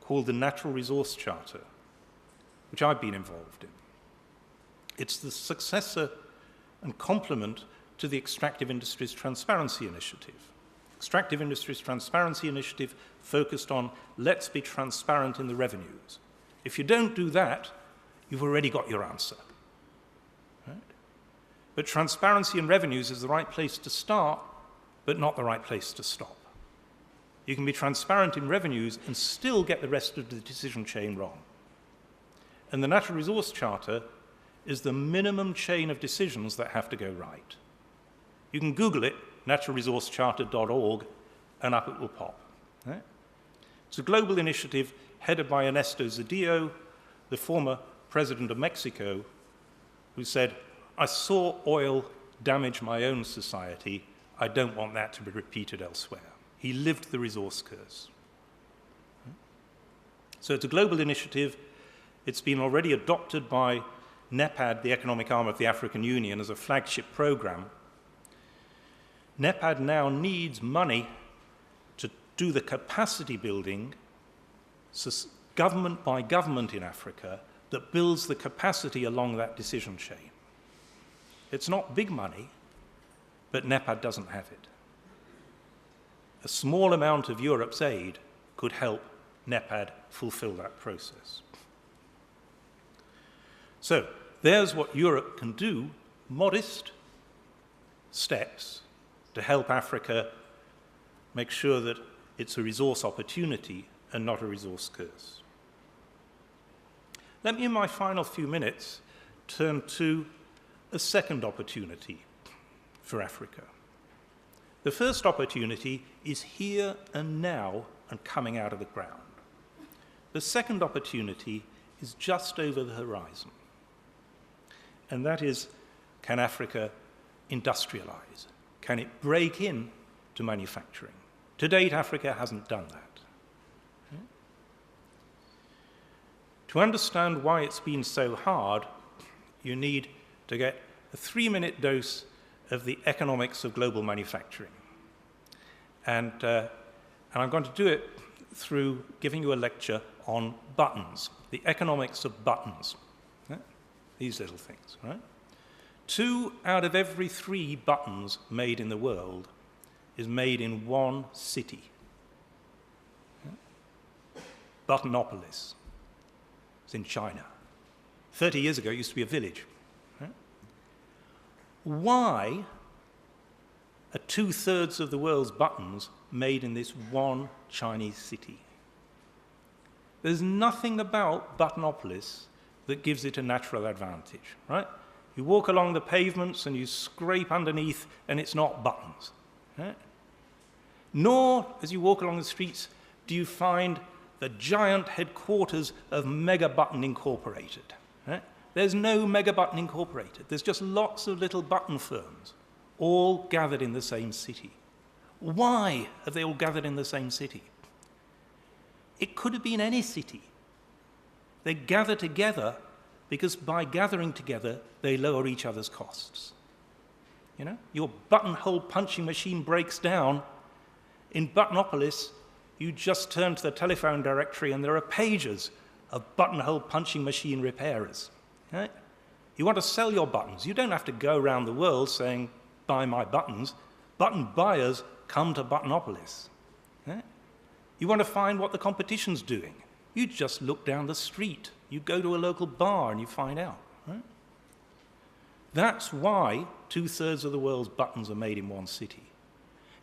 called the Natural Resource Charter, which I've been involved in. It's the successor and complement to the Extractive Industries Transparency Initiative. Extractive Industries Transparency Initiative focused on let's be transparent in the revenues. If you don't do that, you've already got your answer. Right? But transparency in revenues is the right place to start, but not the right place to stop. You can be transparent in revenues and still get the rest of the decision chain wrong. And the Natural Resource Charter is the minimum chain of decisions that have to go right. You can Google it, naturalresourcecharter.org, and up it will pop. Right? It's a global initiative headed by Ernesto Zedillo, the former president of Mexico, who said, "I saw oil damage my own society. I don't want that to be repeated elsewhere." He lived the resource curse. So it's a global initiative. It's been already adopted by NEPAD, the economic arm of the African Union, as a flagship program. NEPAD now needs money to do the capacity building, government by government in Africa, that builds the capacity along that decision chain. It's not big money, but NEPAD doesn't have it. A small amount of Europe's aid could help NEPAD fulfill that process. So there's what Europe can do, modest steps to help Africa make sure that it's a resource opportunity and not a resource curse. Let me, in my final few minutes, turn to a second opportunity for Africa. The first opportunity is here and now and coming out of the ground. The second opportunity is just over the horizon. And that is, can Africa industrialize? Can it break in to manufacturing? To date, Africa hasn't done that. Okay? To understand why it's been so hard, you need to get a 3-minute dose of the economics of global manufacturing. And I'm going to do it through giving you a lecture on buttons, the economics of buttons. Yeah? These little things, right? 2 out of every 3 buttons made in the world is made in one city. Yeah? Buttonopolis. It's in China. 30 years ago, it used to be a village. Right? Why are 2/3 of the world's buttons made in this one Chinese city? There's nothing about Buttonopolis that gives it a natural advantage, right? You walk along the pavements and you scrape underneath and it's not buttons. Right? Nor, as you walk along the streets, do you find the giant headquarters of Mega Button Incorporated. Right? There's no Mega Button Incorporated. There's just lots of little button firms, all gathered in the same city. Why have they all gathered in the same city? It could have been any city. They gather together because by gathering together, they lower each other's costs. You know, your buttonhole punching machine breaks down. In Buttonopolis, you just turn to the telephone directory and there are pages of buttonhole punching machine repairers. Right? You want to sell your buttons. You don't have to go around the world saying, buy my buttons. Button buyers come to Buttonopolis. Right? You want to find what the competition's doing. You just look down the street. You go to a local bar and you find out. Right? That's why 2/3 of the world's buttons are made in one city.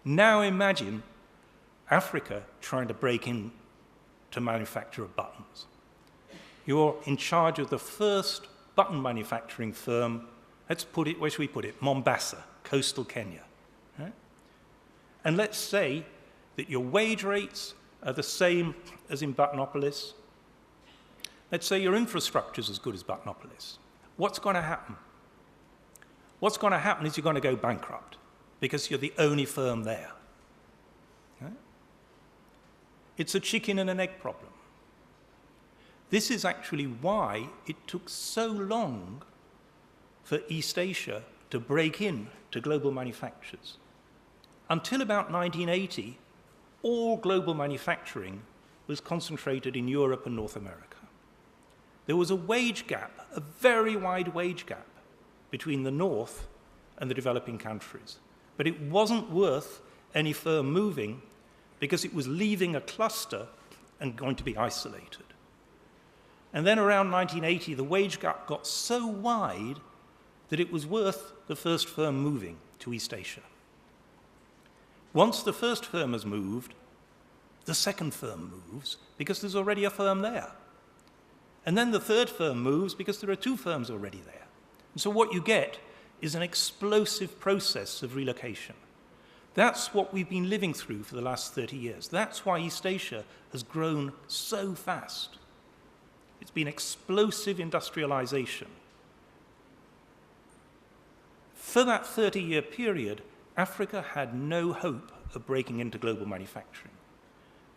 Now imagine Africa trying to break in to manufacture buttons. You're in charge of the first button manufacturing firm. Let's put it, where should we put it? Mombasa, coastal Kenya. Right? And let's say that your wage rates are the same as in Buttonopolis. Let's say your infrastructure is as good as Buttonopolis. What's going to happen? What's going to happen is you're going to go bankrupt because you're the only firm there. Okay? It's a chicken and an egg problem. This is actually why it took so long for East Asia to break in to global manufacturers. Until about 1980, all global manufacturing was concentrated in Europe and North America. There was a wage gap, a very wide wage gap, between the North and the developing countries. But it wasn't worth any firm moving because it was leaving a cluster and going to be isolated. And then around 1980, the wage gap got so wide that it was worth the first firm moving to East Asia. Once the first firm has moved, the second firm moves because there's already a firm there. And then the third firm moves because there are two firms already there. And so what you get is an explosive process of relocation. That's what we've been living through for the last 30 years. That's why East Asia has grown so fast. It's been explosive industrialization. For that 30-year period, Africa had no hope of breaking into global manufacturing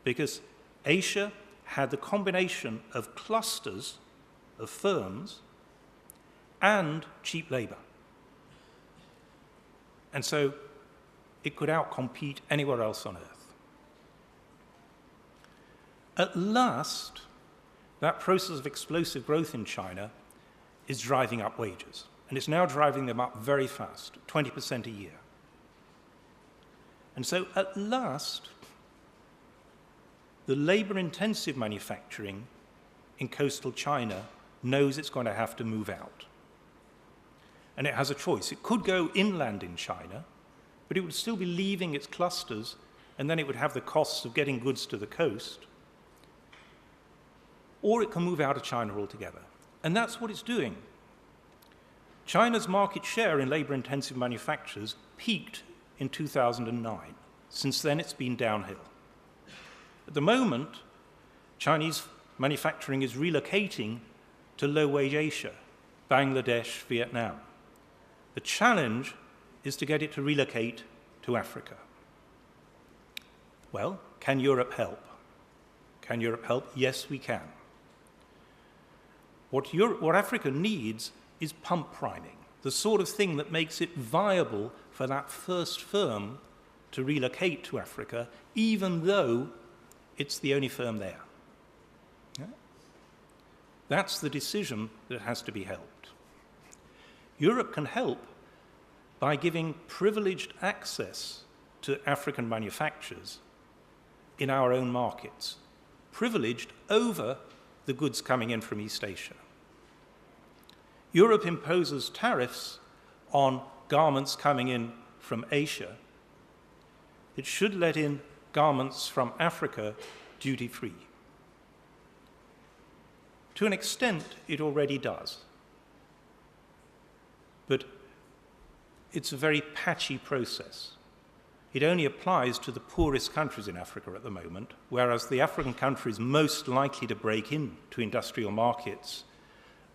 because Asia had the combination of clusters of firms and cheap labor. And so it could outcompete anywhere else on earth. At last, that process of explosive growth in China is driving up wages. And it's now driving them up very fast, 20% a year. And so at last, the labor-intensive manufacturing in coastal China knows it's going to have to move out. And it has a choice. It could go inland in China, but it would still be leaving its clusters, and then it would have the costs of getting goods to the coast. Or it can move out of China altogether. And that's what it's doing. China's market share in labor-intensive manufacturers peaked in 2009. Since then, it's been downhill. At the moment, Chinese manufacturing is relocating to low-wage Asia, Bangladesh, Vietnam. The challenge is to get it to relocate to Africa. Well, can Europe help? Can Europe help? Yes, we can. What Africa needs is pump priming, the sort of thing that makes it viable for that first firm to relocate to Africa, even though it's the only firm there. Yeah? That's the decision that has to be helped. Europe can help by giving privileged access to African manufacturers in our own markets, privileged over the goods coming in from East Asia. Europe imposes tariffs on garments coming in from Asia. It should let in garments from Africa duty-free. To an extent, it already does. But it's a very patchy process. It only applies to the poorest countries in Africa at the moment, whereas the African countries most likely to break into industrial markets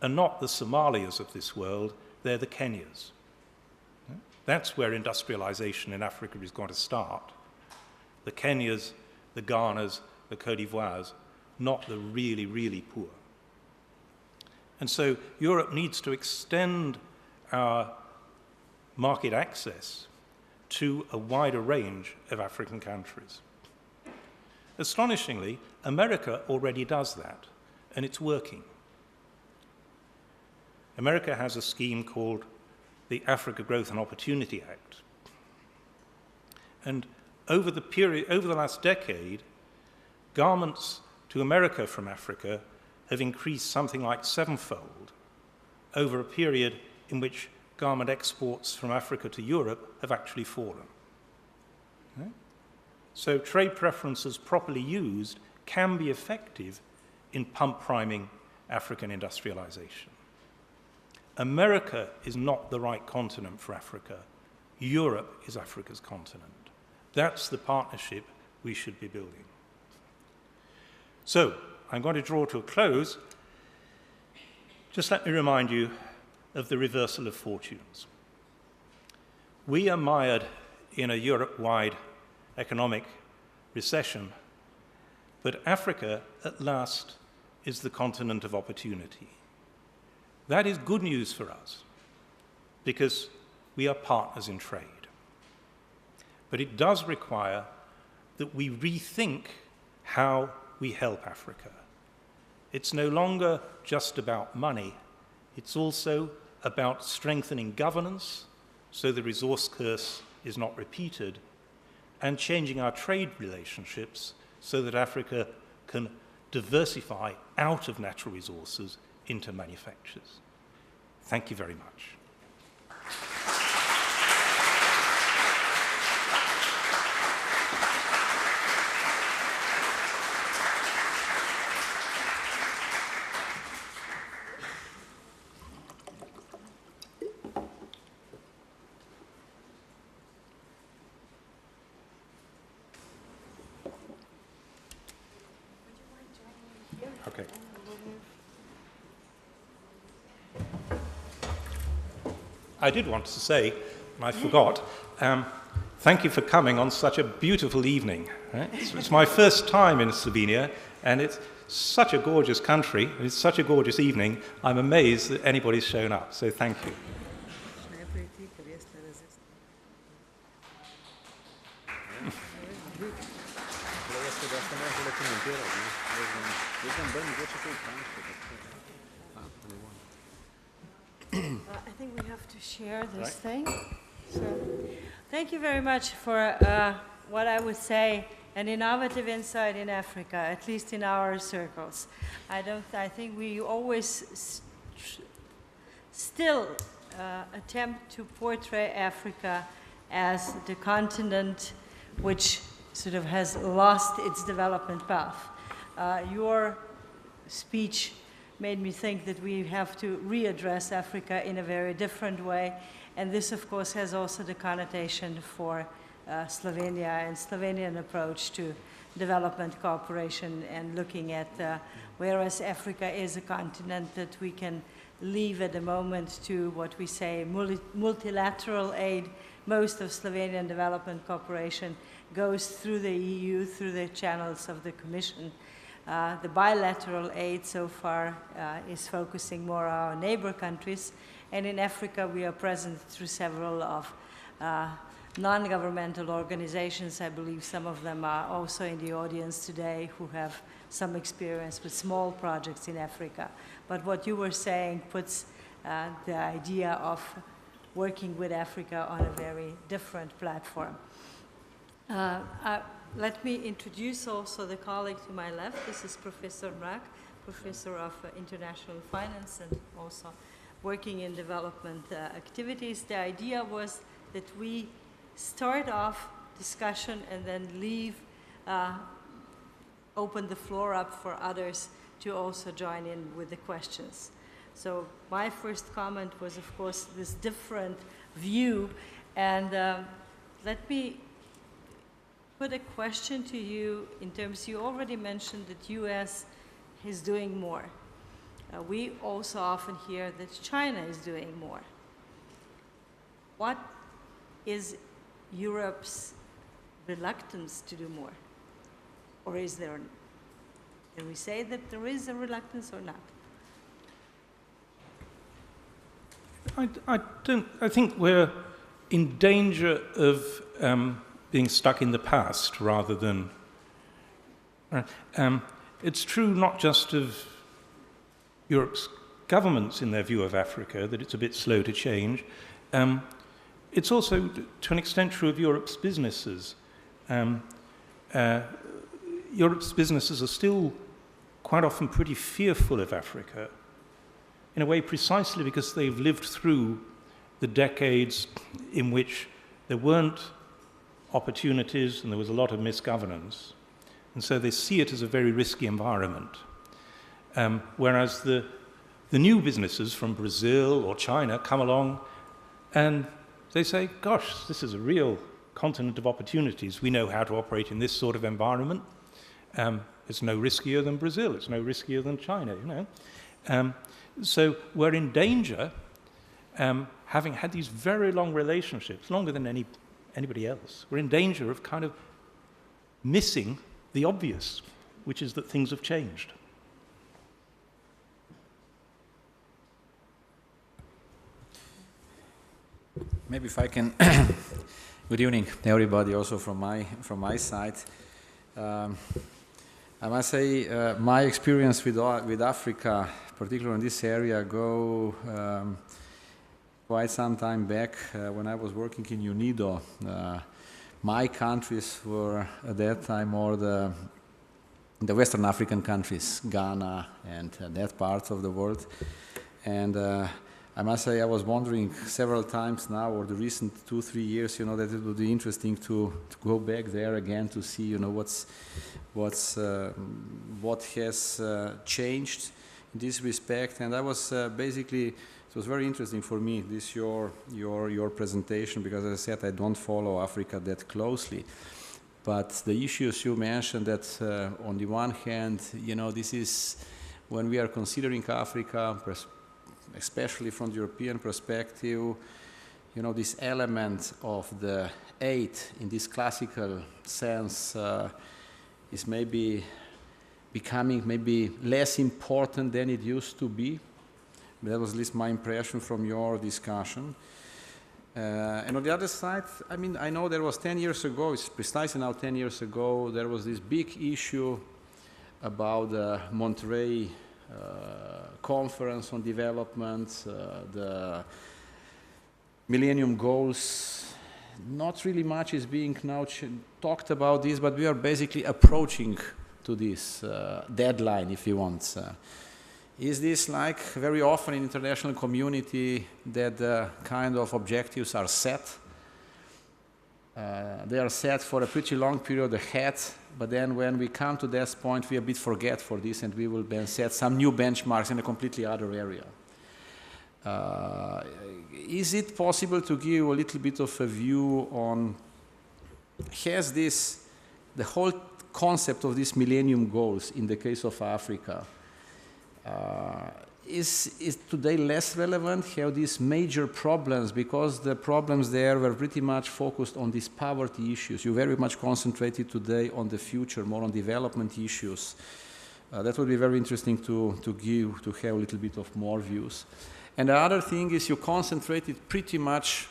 are not the Somalias of this world, they're the Kenyas. That's where industrialization in Africa is going to start. The Kenyas, the Ghanas, the Côte d'Ivoires, not the really, really poor. And so Europe needs to extend our market access to a wider range of African countries. Astonishingly, America already does that, and it's working. America has a scheme called the Africa Growth and Opportunity Act. And over the last decade, garments to America from Africa have increased something like 7-fold over a period in which garment exports from Africa to Europe have actually fallen. Okay? So trade preferences properly used can be effective in pump priming African industrialization. America is not the right continent for Africa. Europe is Africa's continent. That's the partnership we should be building. So, I'm going to draw to a close. Just let me remind you of the reversal of fortunes. We are mired in a Europe-wide economic recession, but Africa, at last, is the continent of opportunity. That is good news for us, because we are partners in trade. But it does require that we rethink how we help Africa. It's no longer just about money, it's also about strengthening governance so the resource curse is not repeated, and changing our trade relationships so that Africa can diversify out of natural resources into manufactures. Thank you very much. I did want to say, and I forgot, thank you for coming on such a beautiful evening. Right? It's my first time in Slovenia, and it's such a gorgeous country, and it's such a gorgeous evening. I'm amazed that anybody's shown up, so thank you. I think we have to share this thing. So, thank you very much for what I would say an innovative insight in Africa, at least in our circles. I think we always still attempt to portray Africa as the continent which sort of has lost its development path. Your speech made me think that we have to readdress Africa in a very different way, and this of course has also the connotation for Slovenia and Slovenian approach to development cooperation and looking at whereas Africa is a continent that we can leave at the moment to what we say multilateral aid. Most of Slovenian development cooperation goes through the EU, through the channels of the Commission. The bilateral aid so far is focusing more on our neighbor countries, and in Africa we are present through several of non-governmental organizations. I believe some of them are also in the audience today who have some experience with small projects in Africa. But what you were saying puts the idea of working with Africa on a very different platform. Let me introduce also the colleague to my left. This is Professor Mrak, Professor of International Finance and also working in development activities. The idea was that we start off discussion and then leave, open the floor up for others to also join in with the questions. So my first comment was, of course, this different view, and let me put a question to you in terms, you already mentioned that US is doing more. We also often hear that China is doing more. What is Europe's reluctance to do more? Or is there, can we say that there is a reluctance or not? I think we're in danger of being stuck in the past rather than... it's true not just of Europe's governments in their view of Africa, that it's a bit slow to change. It's also, to an extent, true of Europe's businesses. Europe's businesses are still quite often pretty fearful of Africa, in a way precisely because they've lived through the decades in which there weren't opportunities and there was a lot of misgovernance. And so they see it as a very risky environment. Whereas the new businesses from Brazil or China come along and they say, gosh, this is a real continent of opportunities. We know how to operate in this sort of environment. It's no riskier than Brazil. It's no riskier than China, you know. So we're in danger, having had these very long relationships, longer than anybody else. We're in danger of kind of missing the obvious, which is that things have changed. Maybe if I can. Good evening, everybody. Also from my side, I must say my experience with Africa, particularly in this area, go quite some time back when I was working in UNIDO. My countries were at that time more the Western African countries, Ghana and that part of the world, and. I must say I was wondering several times now, or the recent 2-3 years, you know, that it would be interesting to go back there again to see, you know, what has changed in this respect. And I was basically, it was very interesting for me, this your presentation, because as I said, I don't follow Africa that closely. But the issues you mentioned, that on the one hand, you know, this is when we are considering Africa, especially from the European perspective, you know, this element of the aid in this classical sense is maybe becoming maybe less important than it used to be. That was at least my impression from your discussion. And on the other side, I mean, I know there was 10 years ago, it's precisely now 10 years ago, there was this big issue about the Monterey conference on development, the Millennium Goals. Not really much is being now talked about this, but we are basically approaching to this deadline, if you want. Is this like very often in international community that the kind of objectives are set? They are set for a pretty long period ahead, but then when we come to that point, we a bit forget for this and we will then set some new benchmarks in a completely other area. Is it possible to give a little bit of a view on, has this, the whole concept of these Millennium Goals in the case of Africa, is today less relevant? Have these major problems, because the problems there were pretty much focused on these poverty issues. You very much concentrated today on the future, more on development issues. That would be very interesting to have a little bit of more views. And the other thing is you concentrated pretty much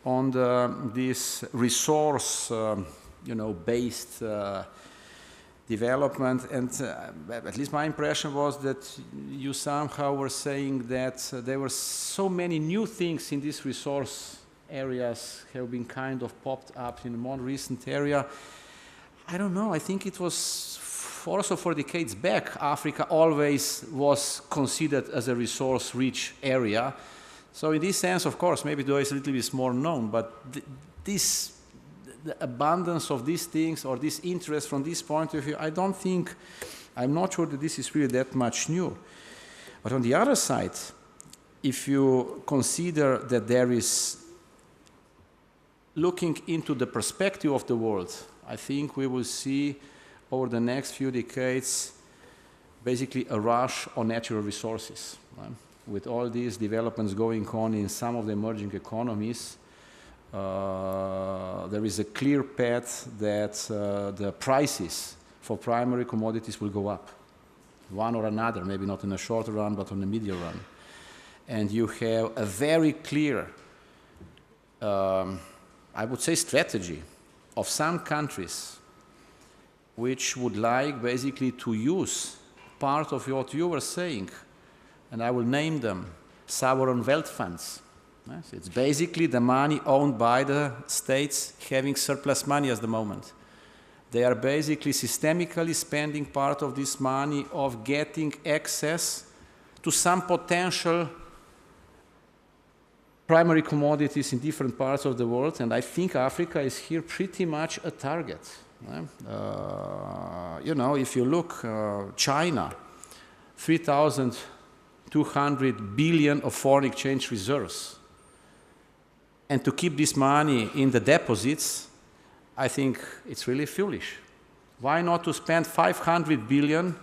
on this resource, based development, and at least my impression was that you somehow were saying that there were so many new things in these resource areas have been kind of popped up in a more recent area. I don't know, I think it was also for decades back, Africa always was considered as a resource-rich area. So in this sense, of course, maybe today is a little bit more known, but the abundance of these things or this interest from this point of view, I'm not sure that this is really that much new. But on the other side, if you consider that there is, looking into the perspective of the world, I think we will see over the next few decades basically a rush on natural resources. Right? With all these developments going on in some of the emerging economies, there is a clear path that the prices for primary commodities will go up, one or another, maybe not in a short run, but on a medium run. And you have a very clear, I would say, strategy of some countries which would like basically to use part of what you were saying, and I will name them sovereign wealth funds. Yes, it's basically the money owned by the states having surplus money at the moment. They are basically systemically spending part of this money of getting access to some potential primary commodities in different parts of the world, and I think Africa is here pretty much a target. If you look, China, 3,200 billion of foreign exchange reserves. And to keep this money in the deposits, I think it's really foolish. Why not to spend 500 billion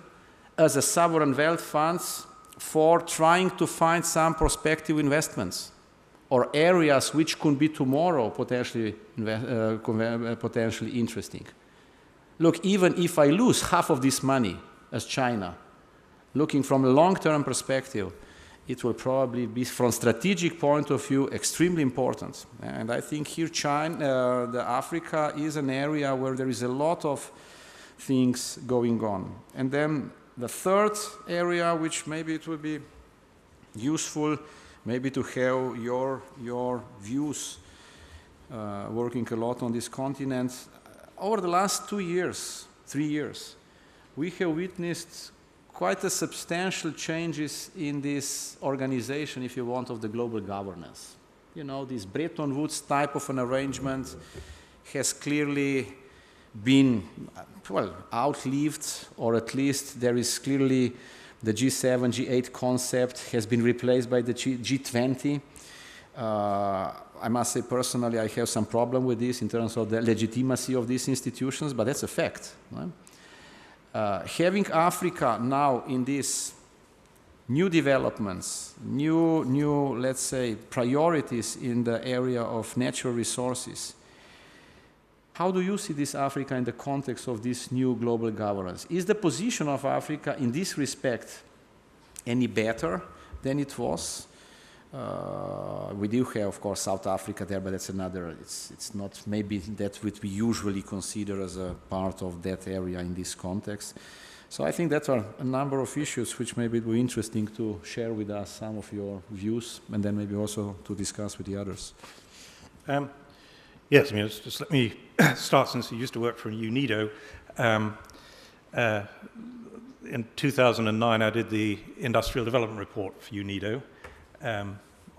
as a sovereign wealth funds for trying to find some prospective investments or areas which could be tomorrow potentially interesting? Look, even if I lose half of this money as China, looking from a long-term perspective, it will probably be, from strategic point of view, extremely important. And I think here Africa is an area where there is a lot of things going on. And then the third area, which maybe it would be useful, maybe to have your views, working a lot on this continent. Over the last 2 years, 3 years, we have witnessed quite a substantial changes in this organization, if you want, of the global governance. This Bretton Woods type of an arrangement has clearly been, outlived, or at least there is clearly the G7, G8 concept has been replaced by the G20. I must say personally I have some problem with this in terms of the legitimacy of these institutions, but that's a fact. Right? Having Africa now in this new developments, new, let's say, priorities in the area of natural resources. How do you see this Africa in the context of this new global governance? Is the position of Africa in this respect any better than it was? We do have, of course, South Africa there, but that's another, it's not maybe that what we usually consider as a part of that area in this context. So I think that are a number of issues which maybe it would be interesting to share with us some of your views, and then maybe also to discuss with the others. Yes, I mean, just let me start, since you used to work for UNIDO. In 2009, I did the Industrial Development Report for UNIDO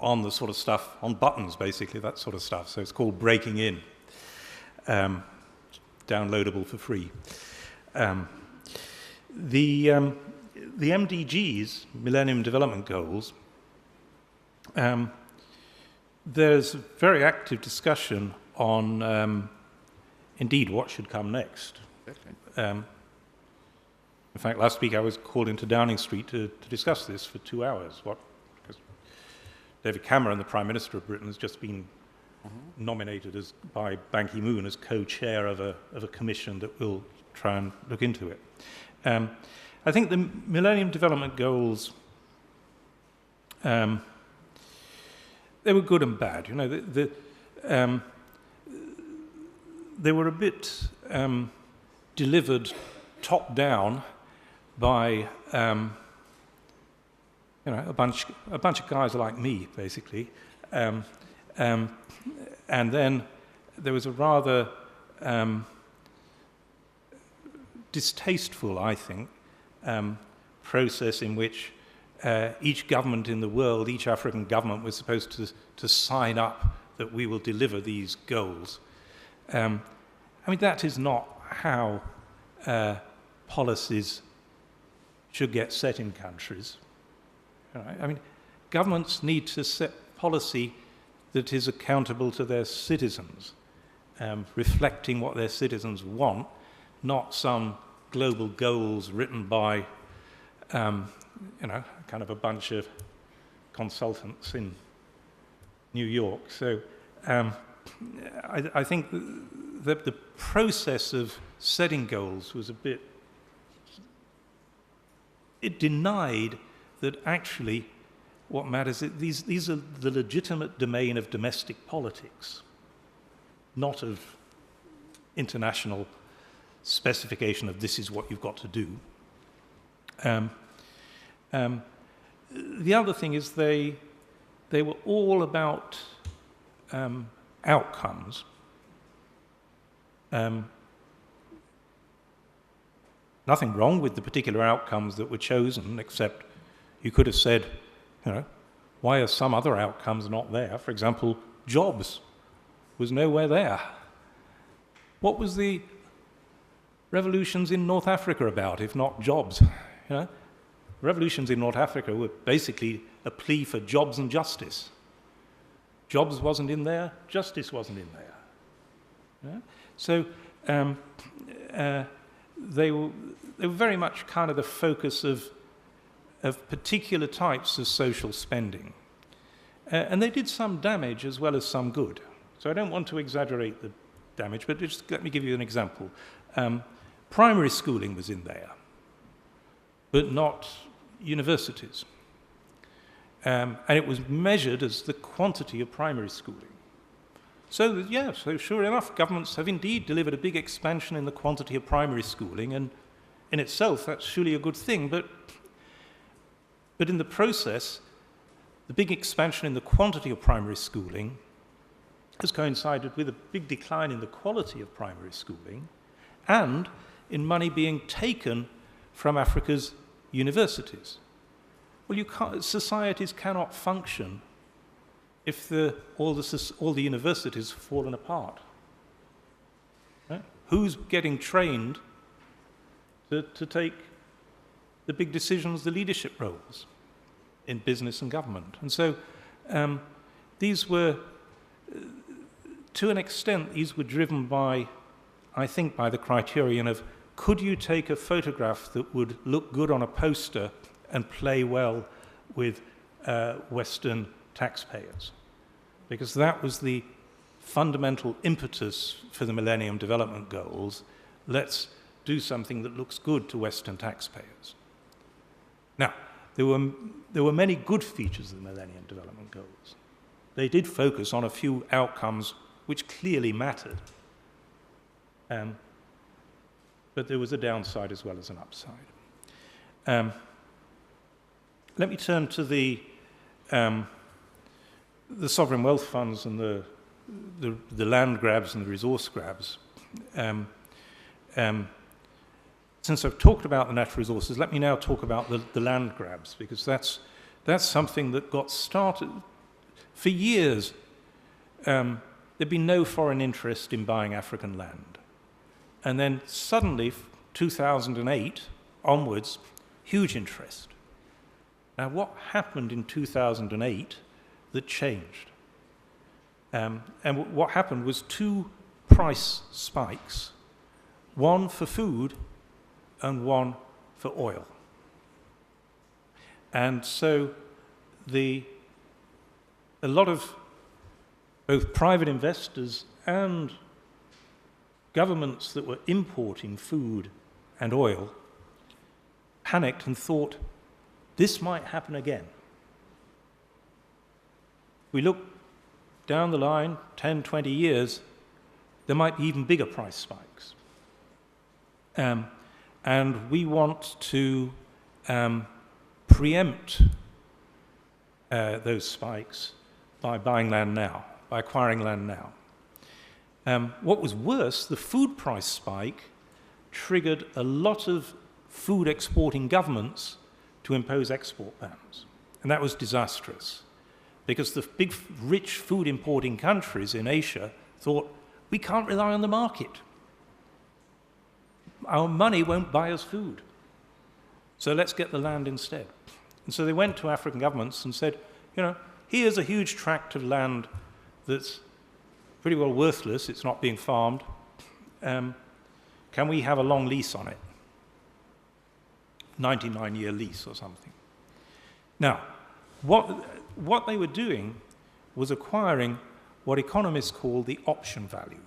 on the sort of stuff, on buttons, basically, that sort of stuff. So it's called Breaking In, downloadable for free. The MDGs, Millennium Development Goals, there's a very active discussion on, indeed, what should come next. In fact, last week I was called into Downing Street to discuss this for 2 hours. Because David Cameron, the Prime Minister of Britain, has just been nominated by Ban Ki-moon as co-chair of a commission that will try and look into it. I think the Millennium Development Goals, they were good and bad. You know, they were a bit delivered top down by you know, a bunch of guys like me, basically, and then there was a rather distasteful, I think, process in which each government in the world, each African government, was supposed to sign up that we will deliver these goals. I mean, that is not how policies should get set in countries. I mean, governments need to set policy that is accountable to their citizens, reflecting what their citizens want, not some global goals written by, you know, kind of a bunch of consultants in New York. So I think that the process of setting goals was a bit, it denied that actually what matters is these are the legitimate domain of domestic politics, not of international specification of this is what you've got to do. The other thing is they were all about outcomes. Nothing wrong with the particular outcomes that were chosen, except you could have said, you know, why are some other outcomes not there? For example, jobs was nowhere there. What was the revolutions in North Africa about, if not jobs? You know, revolutions in North Africa were basically a plea for jobs and justice. Jobs wasn't in there, justice wasn't in there. Yeah? So they were very much kind of the focus of particular types of social spending. And they did some damage as well as some good. So I don't want to exaggerate the damage, but just let me give you an example. Primary schooling was in there, but not universities. And it was measured as the quantity of primary schooling. So, yeah, so sure enough, governments have indeed delivered a big expansion in the quantity of primary schooling, and in itself, that's surely a good thing, but in the process, the big expansion in the quantity of primary schooling has coincided with a big decline in the quality of primary schooling, and in money being taken from Africa's universities. Well, societies cannot function if all the universities have fallen apart. Right? Who's getting trained to take the big decisions, the leadership roles in business and government? And so these were, to an extent, these were driven by, I think, by the criterion of, could you take a photograph that would look good on a poster and play well with Western taxpayers, because that was the fundamental impetus for the Millennium Development Goals. Let's do something that looks good to Western taxpayers. Now, there were many good features of the Millennium Development Goals. They did focus on a few outcomes which clearly mattered. But there was a downside as well as an upside. Let me turn to the sovereign wealth funds and the land grabs and the resource grabs. Since I've talked about the natural resources, let me now talk about the land grabs, because that's something that got started. For years, there'd been no foreign interest in buying African land. And then suddenly, 2008 onwards, huge interest. Now, what happened in 2008 that changed? And what happened was two price spikes, one for food and one for oil. And so a lot of both private investors and governments that were importing food and oil panicked and thought, this might happen again. We look down the line, 10, 20 years, there might be even bigger price spikes. And we want to preempt those spikes by buying land now, by acquiring land now. What was worse, the food price spike triggered a lot of food exporting governments to impose export bans. And that was disastrous, because the big, rich food importing countries in Asia thought, we can't rely on the market. Our money won't buy us food. So let's get the land instead. And so they went to African governments and said, here's a huge tract of land that's pretty well worthless, it's not being farmed. Can we have a long lease on it? 99-year lease or something. Now, what they were doing was acquiring what economists call the option value.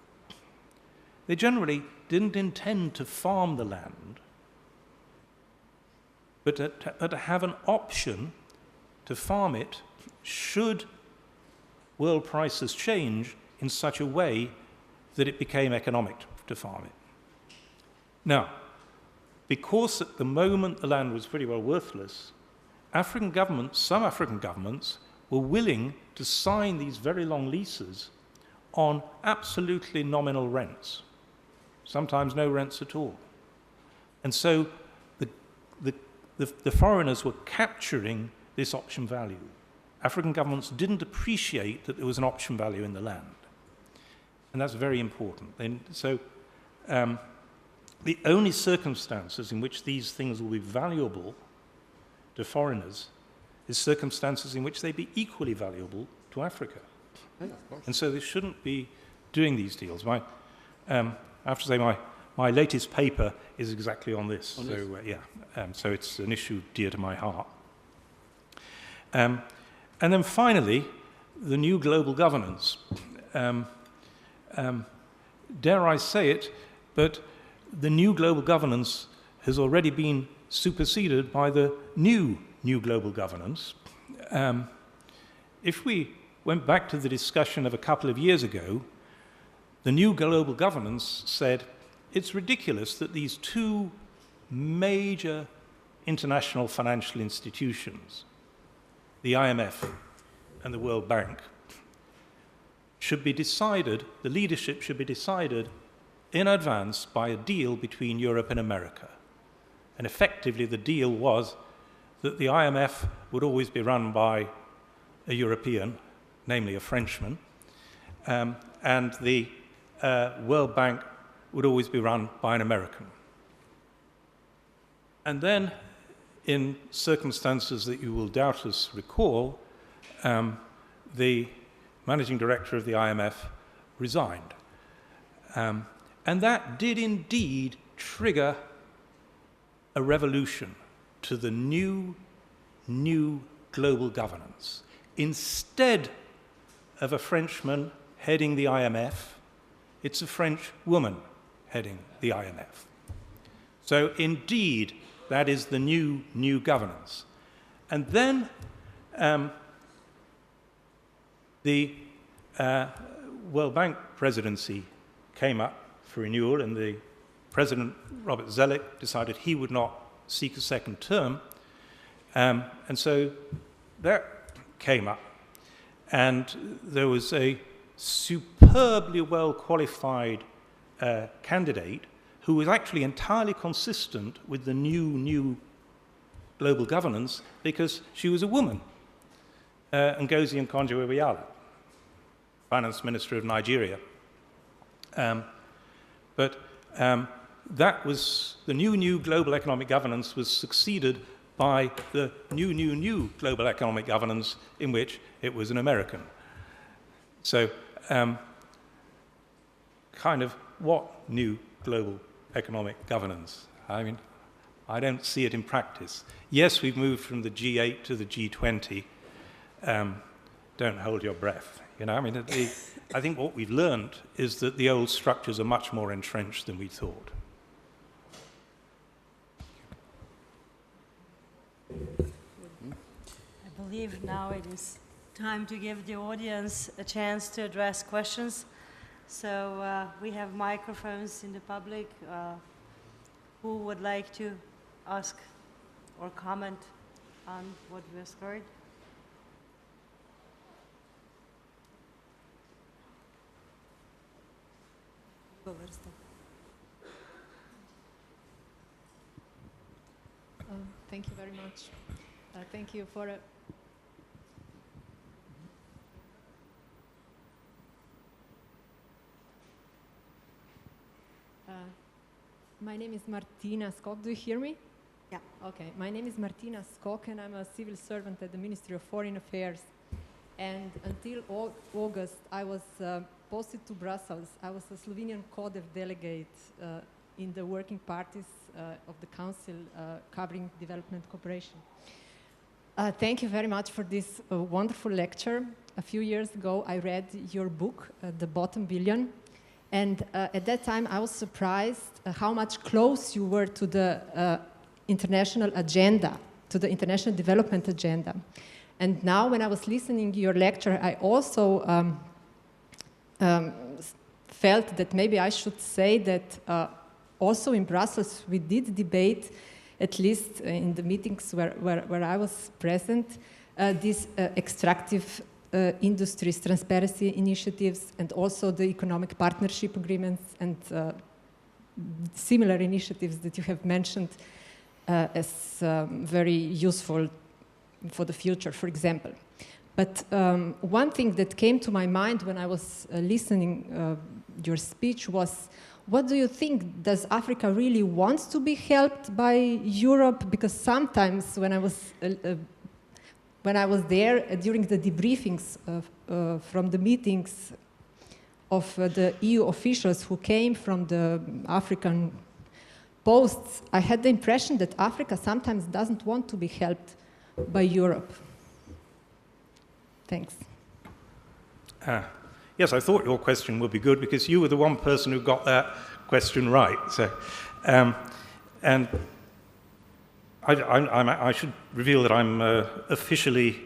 They generally didn't intend to farm the land, but to have an option to farm it should world prices change in such a way that it became economic to farm it. Now, because at the moment the land was pretty well worthless, some African governments were willing to sign these very long leases on absolutely nominal rents, sometimes no rents at all. And so the foreigners were capturing this option value. African governments didn't appreciate that there was an option value in the land. And that's very important. The only circumstances in which these things will be valuable to foreigners is circumstances in which they be equally valuable to Africa. Yeah, of course. And so they shouldn't be doing these deals. I have to say my latest paper is exactly on this. So it's an issue dear to my heart. And then finally, the new global governance. Dare I say it, but the new global governance has already been superseded by the new global governance. If we went back to the discussion of a couple of years ago, the new global governance said it's ridiculous that these two major international financial institutions, the IMF and the World Bank, should be decided, the leadership should be decided in advance by a deal between Europe and America. And effectively the deal was that the IMF would always be run by a European, namely a Frenchman, and the World Bank would always be run by an American. And then, in circumstances that you will doubtless recall, the managing director of the IMF resigned. And that did indeed trigger a revolution to the new global governance. Instead of a Frenchman heading the IMF, it's a French woman heading the IMF. So indeed, that is the new governance. And then the World Bank presidency came up for renewal, and the President, Robert Zoellick, decided he would not seek a second term. And so that came up, and there was a superbly well-qualified candidate who was actually entirely consistent with the new global governance because she was a woman, Ngozi Okonjo-Iweala, Finance Minister of Nigeria. But that was the new global economic governance was succeeded by the new global economic governance in which it was an American. So kind of what new global economic governance? I mean, I don't see it in practice. Yes, we've moved from the G8 to the G20. Don't hold your breath. You know, I mean, I think what we've learned is that the old structures are much more entrenched than we thought. I believe now it is time to give the audience a chance to address questions. So we have microphones in the public. Who would like to ask or comment on what was heard? Thank you very much. Thank you for my name is Martina Skok. Do you hear me? Yeah. Okay. My name is Martina Skok, and I'm a civil servant at the Ministry of Foreign Affairs. And until August, I was posted to Brussels. I was a Slovenian CODEV delegate in the working parties of the Council covering development cooperation. Thank you very much for this wonderful lecture. A few years ago, I read your book, The Bottom Billion. And at that time, I was surprised how much close you were to the international agenda, to the international development agenda. And now, when I was listening to your lecture, I also felt that maybe I should say that also in Brussels, we did debate, at least in the meetings where I was present, these extractive industries, transparency initiatives, and also the economic partnership agreements and similar initiatives that you have mentioned as very useful for the future, for example. But one thing that came to my mind when I was listening your speech was, what do you think? Does Africa really want to be helped by Europe? Because sometimes when I was there during the debriefings from the meetings of the EU officials who came from the African posts, I had the impression that Africa sometimes doesn't want to be helped by Europe. Thanks. Yes, I thought your question would be good because you were the one person who got that question right. So, and I should reveal that I'm officially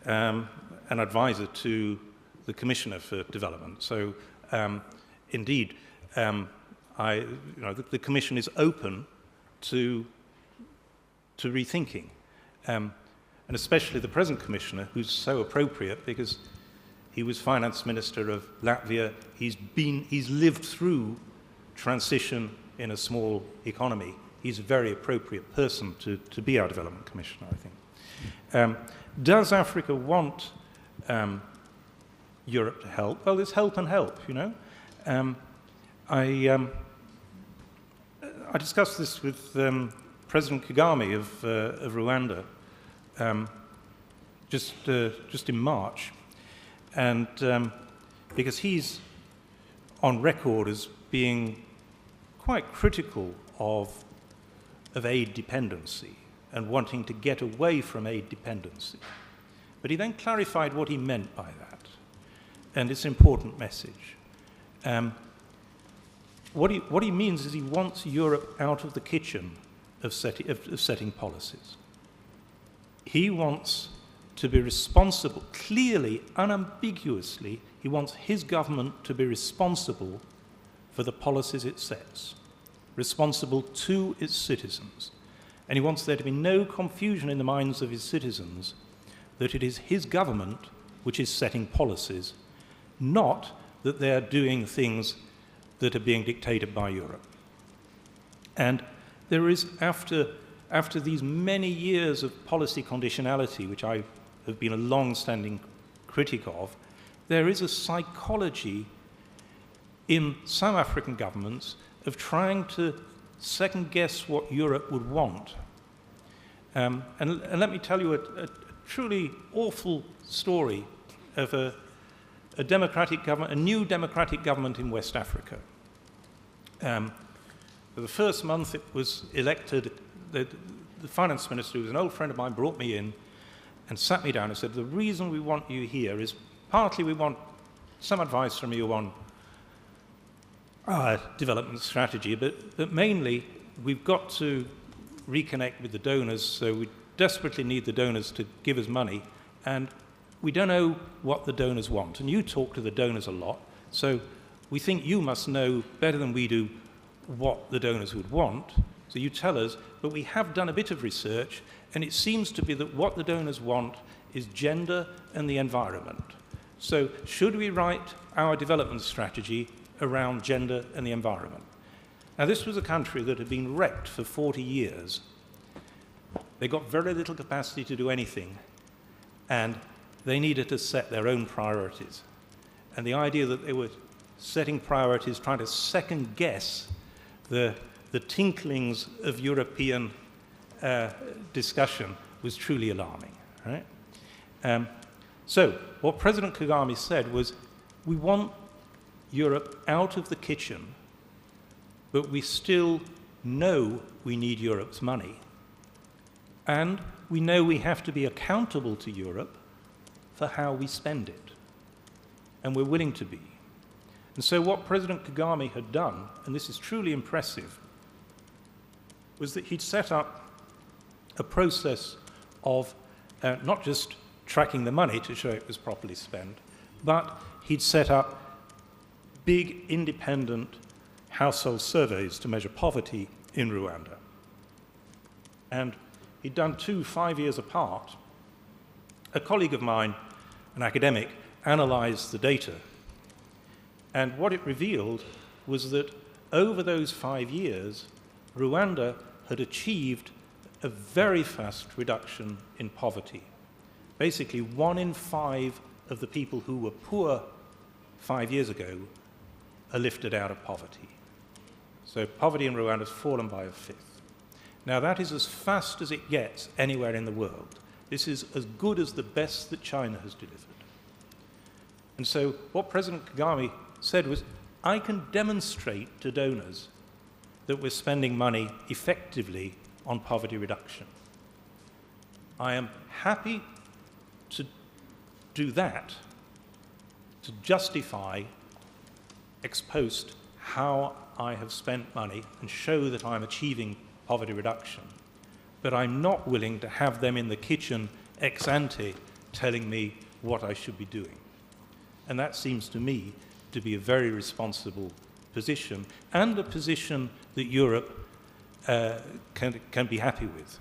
an advisor to the Commissioner for Development. So, indeed, the Commission is open to rethinking, and especially the present Commissioner, who's so appropriate because he was Finance Minister of Latvia. He's lived through transition in a small economy. He's a very appropriate person to be our Development Commissioner, I think. Does Africa want Europe to help? Well, there's help and help, you know. I discussed this with President Kagame of Rwanda just in March, and because he's on record as being quite critical of aid dependency and wanting to get away from aid dependency. But he then clarified what he meant by that, and it's an important message. What he means is he wants Europe out of the kitchen of setting policies. He wants to be responsible, clearly, unambiguously, he wants his government to be responsible for the policies it sets, responsible to its citizens. And he wants there to be no confusion in the minds of his citizens that it is his government which is setting policies, not that they are doing things that are being dictated by Europe. And there is, after these many years of policy conditionality, which I have been a long-standing critic of, there is a psychology in some African governments of trying to second-guess what Europe would want. And let me tell you a truly awful story of a democratic government, a new democratic government in West Africa. For the first month it was elected, the finance minister, who was an old friend of mine, brought me in and sat me down and said, the reason we want you here is partly we want some advice from you on development strategy, but mainly we've got to reconnect with the donors, so we desperately need the donors to give us money, and we don't know what the donors want. And you talk to the donors a lot, so we think you must know better than we do what the donors would want, so you tell us, but we have done a bit of research, and it seems to be that what the donors want is gender and the environment. So should we write our development strategy around gender and the environment? Now, this was a country that had been wrecked for 40 years. They got very little capacity to do anything, and they needed to set their own priorities. And the idea that they were setting priorities, trying to second-guess the tinklings of European discussion was truly alarming. Right? So what President Kagame said was, we want Europe out of the kitchen, but we still know we need Europe's money. And we know we have to be accountable to Europe for how we spend it. And we're willing to be. And so what President Kagame had done, and this is truly impressive, was that he'd set up a process of not just tracking the money to show it was properly spent, but he'd set up big independent household surveys to measure poverty in Rwanda. And he'd done 2 5 years apart. A colleague of mine, an academic, analyzed the data. And what it revealed was that over those 5 years, Rwanda had achieved a very fast reduction in poverty. Basically, 1 in 5 of the people who were poor 5 years ago are lifted out of poverty. So poverty in Rwanda has fallen by 1/5. Now, that is as fast as it gets anywhere in the world. This is as good as the best that China has delivered. And so what President Kagame said was, I can demonstrate to donors that we're spending money effectively on poverty reduction. I am happy to do that, to justify ex post how I have spent money and show that I'm achieving poverty reduction. But I'm not willing to have them in the kitchen ex ante telling me what I should be doing. And that seems to me to be a very responsible position, and a position that Europe can be happy with.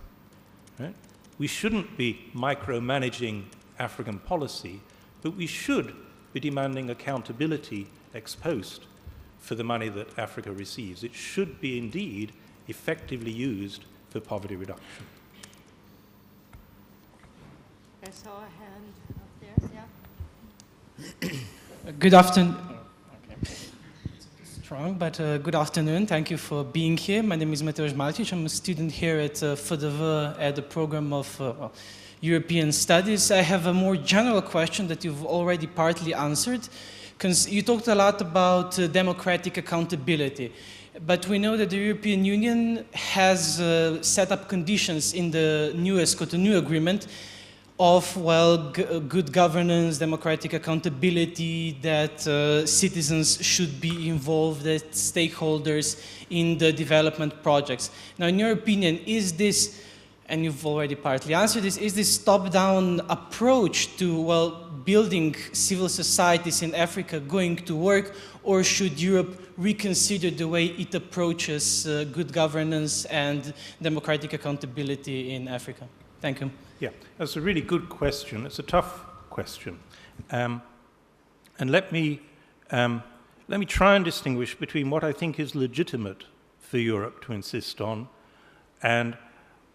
Right? We shouldn't be micromanaging African policy, but we should be demanding accountability ex post for the money that Africa receives. It should be indeed effectively used for poverty reduction. I saw a hand up there, yeah. Good afternoon. Strong, but good afternoon. Thank you for being here. My name is Mateusz Maltic. I'm a student here at FDV at the Program of European Studies. I have a more general question that you've already partly answered. You talked a lot about democratic accountability. But we know that the European Union has set up conditions in the newest Cotonou Agreement of, well, good governance, democratic accountability, that citizens should be involved, that stakeholders in the development projects. Now, in your opinion, is this, and you've already partly answered this, is this top-down approach to, well, building civil societies in Africa going to work, or should Europe reconsider the way it approaches good governance and democratic accountability in Africa? Thank you. Yeah, that's a really good question. It's a tough question. And let me try and distinguish between what I think is legitimate for Europe to insist on and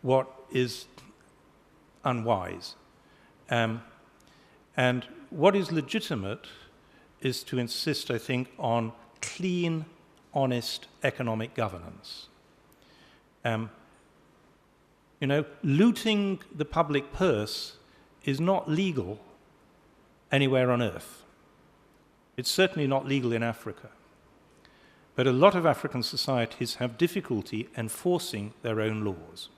what is unwise. And what is legitimate is to insist, I think, on clean, honest economic governance. You know, looting the public purse is not legal anywhere on earth. It's certainly not legal in Africa. But a lot of African societies have difficulty enforcing their own laws.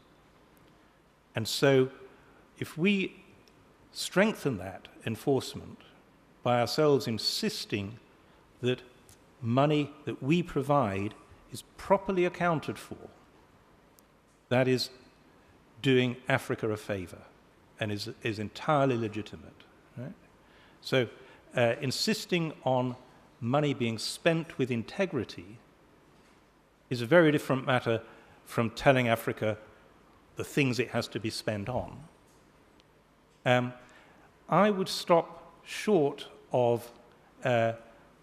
And so, if we strengthen that enforcement by ourselves insisting that money that we provide is properly accounted for, that is doing Africa a favor and is entirely legitimate. Right? So insisting on money being spent with integrity is a very different matter from telling Africa the things it has to be spent on. I would stop short of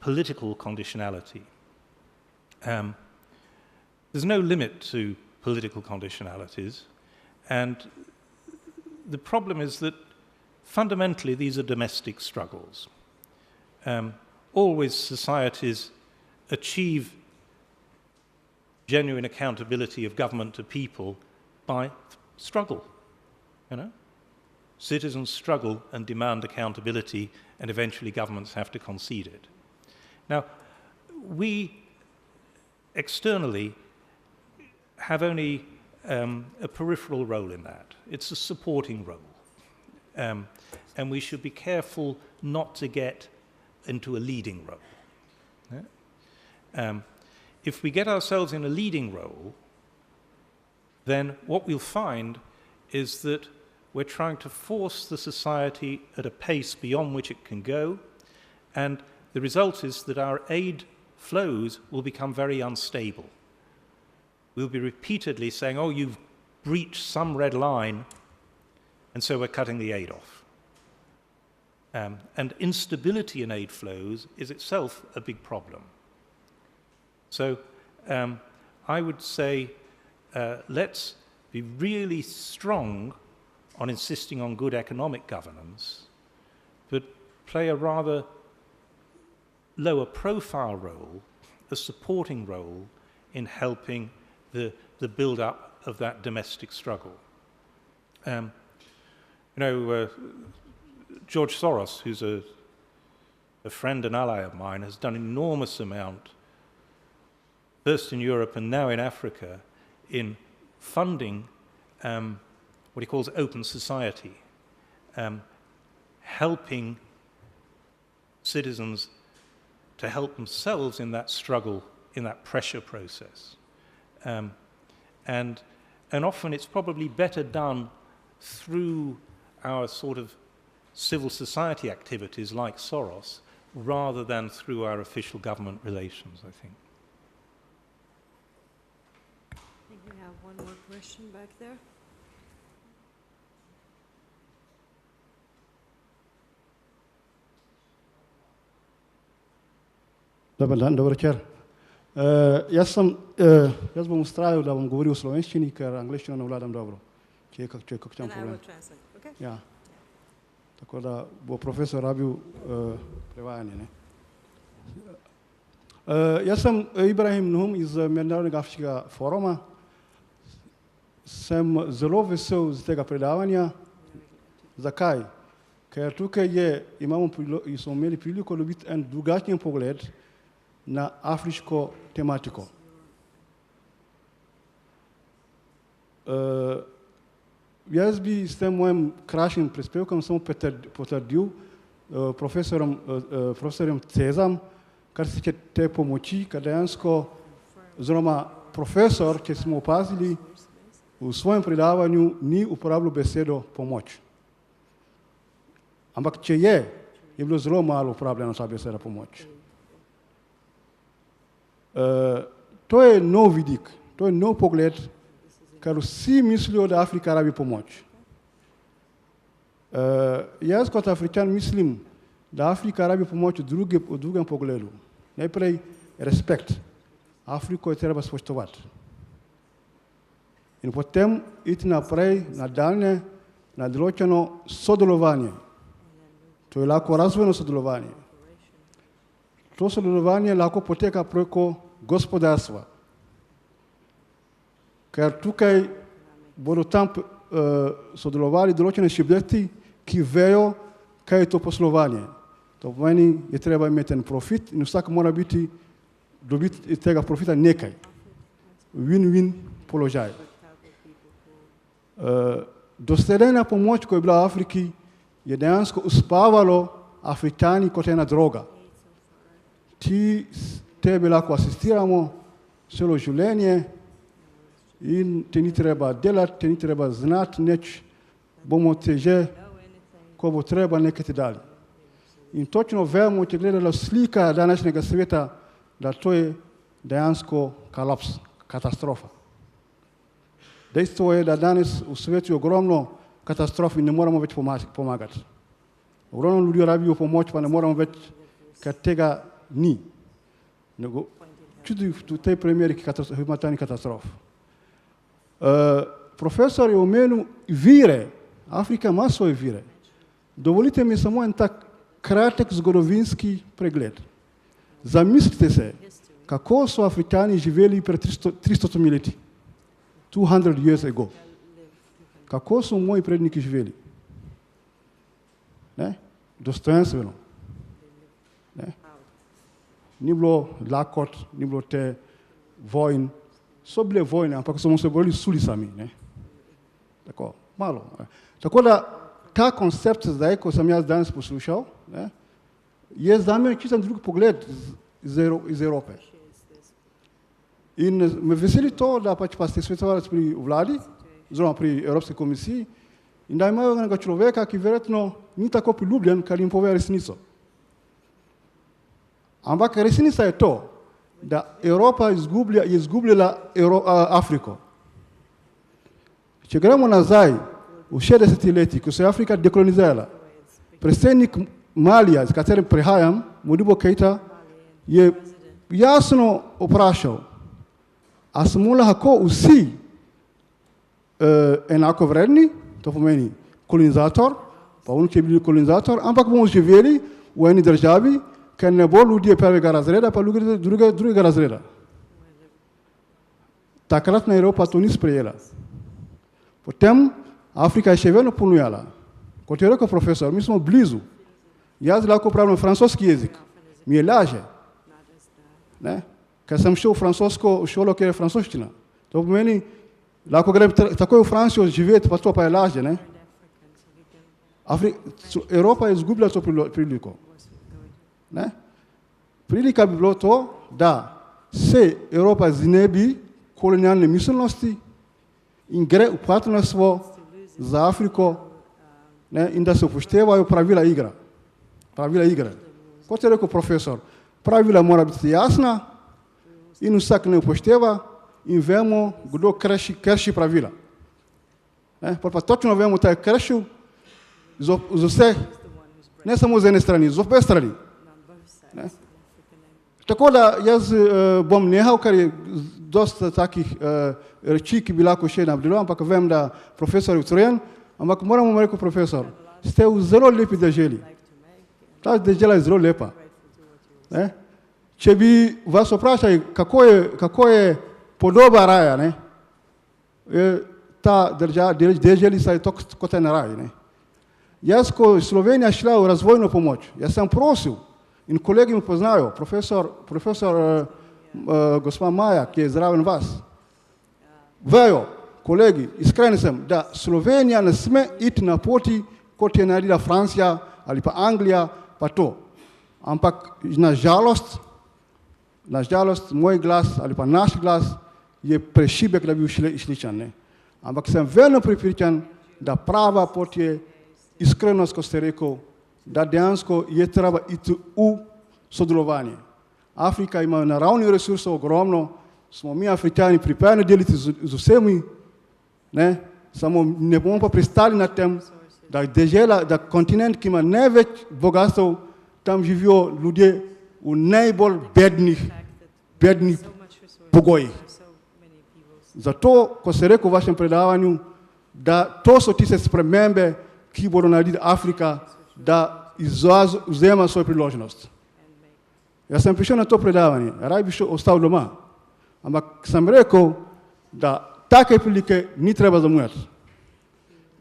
political conditionality. There's no limit to political conditionalities, and the problem is that fundamentally these are domestic struggles. Always societies achieve genuine accountability of government to people by struggle, you know? Citizens struggle and demand accountability, and eventually governments have to concede it. Now, we externally have only a peripheral role in that. It's a supporting role. And we should be careful not to get into a leading role. Yeah? If we get ourselves in a leading role, then what we'll find is that we're trying to force the society at a pace beyond which it can go, and the result is that our aid flows will become very unstable. We'll be repeatedly saying, oh, you've breached some red line, and so we're cutting the aid off. And instability in aid flows is itself a big problem. So I would say let's be really strong on insisting on good economic governance, but play a rather lower profile role, a supporting role in helping the build-up of that domestic struggle. You know, George Soros, who's a friend and ally of mine, has done an enormous amount, first in Europe and now in Africa, in funding what he calls open society, helping citizens to help themselves in that struggle, in that pressure process. And often it's probably better done through our sort of civil society activities like Soros, rather than through our official government relations, I think. I think we have one more question back there. Dobar dan, dober večer. Jaz bom ustrajal, da bom govoril v slovenščini, ker angleščino ne vladam dobro. Če je kakšen problem. Okay. Ja. Tako da bo profesor rabil prevajanje. Ne? Jaz sem Ibrahim Nuhum iz Mednarodnega afriškega foruma. Sem zelo vesel z tega predavanja. Zakaj? Ker tukaj smo imeli priliko dobiti en drugačen pogled na afriško tematiko. Jaz bi s tem mojim krajšim prispevkom samo potrdil profesorjem Cezam, kar se tiče te pomoči, kar dejansko, oziroma profesor, če smo opazili, v svojem predavanju ni uporabljal besedo pomoč. Ampak če je bilo zelo malo uporabljena ta beseda pomoč. To je nov vidik, to je nov pogled, kar vsi mislijo, da Afrika rabi pomoč. Jaz kot Afričan mislim, da Afrika rabi pomoč v drugem pogledu. Najprej respekt. Afriko je treba spoštovati. In potem iti naprej, nadaljne, na določeno sodelovanje. To je lahko razvojno sodelovanje. To sodelovanje lahko poteka preko gospodarstva. Ker tukaj bodo tam sodelovali določene subjekti, ki vejo, kaj je to poslovanje. To pomeni, je treba imeti en profit in vsak mora dobiti iz tega profita nekaj. Win-win položaj. Dosedajna pomoč, ko je bila v Afriki, je dejansko uspavalo Afričani kot ena droga. Tebi lahko asistiramo celo življenje in te ni treba delati, te ni treba znati nič, bomo te že, ko bo treba, nekaj ti dali. In točno vemo, če gledala slika današnjega sveta, da to je dejansko kolaps, katastrofa. Dejstvo je, da danes v svetu je ogromno katastrof in ne moramo več pomagati. Ogromno ljudi rabijo pomoč, pa ne moramo več, ker tega ni. Čudi v tej primeri humanitarnih katastrof. Profesor je omenil vire. Afrika ima svoje vire. Dovolite mi samo en tak kratek zgodovinski pregled. Zamislite se, kako so Afričani živeli pred 300 leti. 200 years ago. Kako so moji predniki živeli? Dostojenstveno. Ni bilo lakot, ni bilo te vojn. So bile vojne, ampak smo se borili s ulicami. Tako, malo. Tako da ta koncept zdaj, ko sem jaz danes poslušal, je za me čisto drug pogled iz Evrope. In me veseli to, da pa ste svetovalec pri vladi, oziroma pri Evropski komisiji, in da imajo enega človeka, ki verjetno ni tako priljubljen, kar jim pove resnico. Ampak resnica je to, da Evropa je izgubljala Afriko. Če gremo nazaj v 60 letih, ko se je Afrika dekolonizirala, predsednik Malija, s katerim prihajam, Modibo Keita, je jasno vprašal, a smo lahko vsi enako vredni, to pomeni kolonizator, pa on, če je bil kolonizator, ampak bomo živeli v eni državi, ker ne bo ljudje prvega razreda, pa drugega razreda. Takratna Evropa to ni sprejela. Potem Afrika je še vedno ponujala. Kot je rekel profesor, mi smo blizu. Jaz lahko uporabljam francoski jezik. Mi je lažje. Ker sem šel v francosko šolo, kjer je francoščina. To pomeni, lahko grem takoj v Francijo živeti, pa to pa je lažje. Evropa je izgubila to priliko. Prilika bi bilo to, da se Evropa znebi kolonialne miselnosti in gre v partnerstvo za Afriko in da se upoštevajo pravila igre. Kot je rekel profesor, pravila mora biti jasna in vsak ne upošteva in vemo, kdo krši pravila. Pa točno vemo, da je kršil z vseh, ne samo z ene strani, z obe strani. Tako da jaz bom nehal, ker je dosta takih reči, ki bi lahko še nabdelo, ampak vem, da profesor je utrujen, ampak moramo reči, profesor, ste v zelo lepi deželi. Ta dežela je zelo lepa. Če bi vas vprašali, kako je podoba raja, ta deželica je kot en raj. Jaz, ko je Slovenija šla v razvojno pomoč, jaz sem prosil, in kolegi mi poznajo, profesor gospa Maja, ki je zraven vas, vejo, kolegi, iskren sem, da Slovenija ne sme iti na poti, kot je naredila Francija ali pa Anglija, pa to. Ampak nažalost, moj glas ali pa naš glas je prešibek, da bi bil slišan. Ne? Ampak sem vedno prepričan, da prava pot je iskrenost, ko ste rekel, da dejansko je treba iti v sodelovanje. Afrika ima naravnih resursov ogromno, smo mi Afričani pripravljeni deliti z vsemi, ne? Samo ne bomo pa pristali na tem, da kontinent, ki ima največ bogatstv, tam živijo ljudje v najbolj bednih pogojih. Zato, ko se rekel v vašem predavanju, da to so tiste spremembe, ki bodo narediti Afrika, da vzema svojo priložnost. Jaz sem prišel na to predavanje, raj bi ostal doma, ampak sem rekel, da take prilike ni treba zamujati.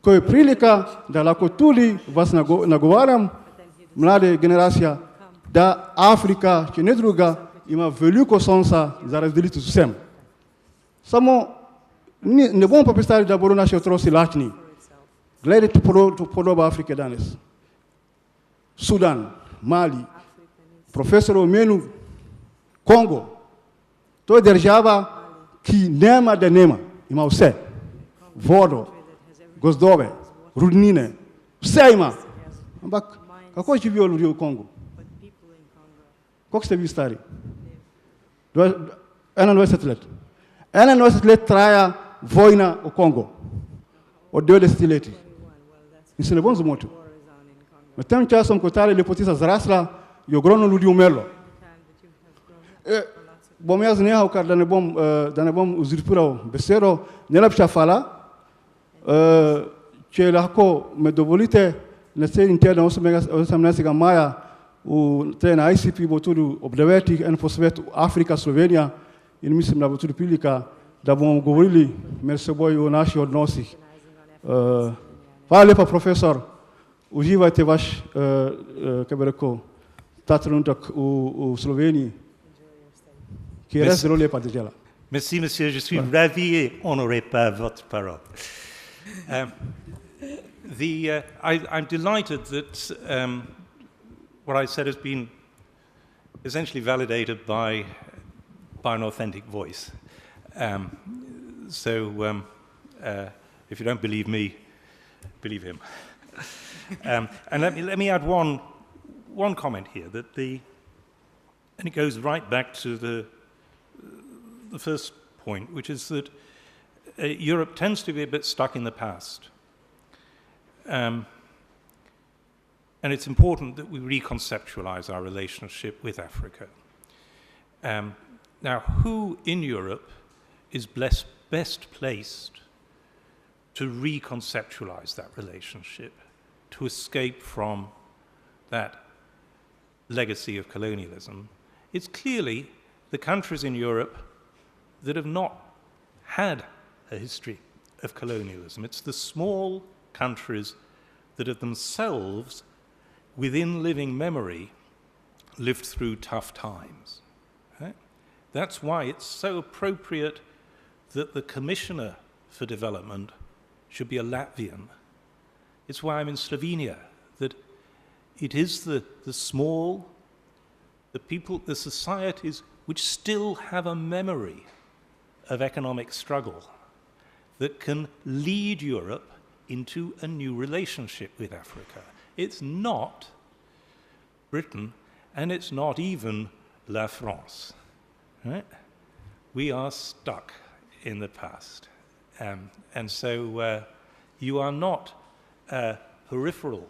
Ko je prilika, da lahko tudi vas nagovarjam, mlade generacija, da Afrika, če ne druga, ima veliko sonca za razdeliti z vsem. Samo ne bomo pa predstavili, da bodo naši otroci lačni. Gledajte podobo Afrike danes. Sudan, Mali, profesor omenil Kongo. To je država, ki nema, da nema. Ima vse. Vodo, gozdove, rudnine, vse ima. Ampak kako živijo ljudje v Kongu? Koliko ste vi stari? 21 let. 21 let traja vojna v Kongu. Od 90 letih. In se ne bom zamotil. Med tem časom, ko ta lepotica zrasla, je ogromno ljudi umrlo. Bom jaz nehal, kar da ne bom uzurpiral besedo. Najlepša hvala. Če lahko me dovolite, naslednji teden 18. maja na ICP bo tudi ob 9. en posvet Afrika, Slovenija in mislim, da bo tudi prilika, da bomo govorili med seboj o naših odnosih. Hvala lepa, profesor. Uživajte vaš, kaj bi rekel, ta trenutek v Sloveniji, ki je res zelo lepa država. Merci, monsieur. Je suis ravi et honoré par votre parole. I'm delighted that what I said has been essentially validated by an authentic voice. If you don't believe me, believe him. And let me add one comment here, and it goes right back to the first point, which is that Europe tends to be a bit stuck in the past. And it's important that we reconceptualize our relationship with Africa. Now, who in Europe is best placed to reconceptualize that relationship, to escape from that legacy of colonialism? It's clearly the countries in Europe that have not had a history of colonialism. It's the small countries that have themselves, within living memory, lived through tough times. Right? That's why it's so appropriate that the Commissioner for Development should be a Latvian. It's why I'm in Slovenia, that it is the small, the people, the societies which still have a memory of economic struggle that can lead Europe into a new relationship with Africa. It's not Britain, and it's not even La France. Right? We are stuck in the past. And so you are not peripheral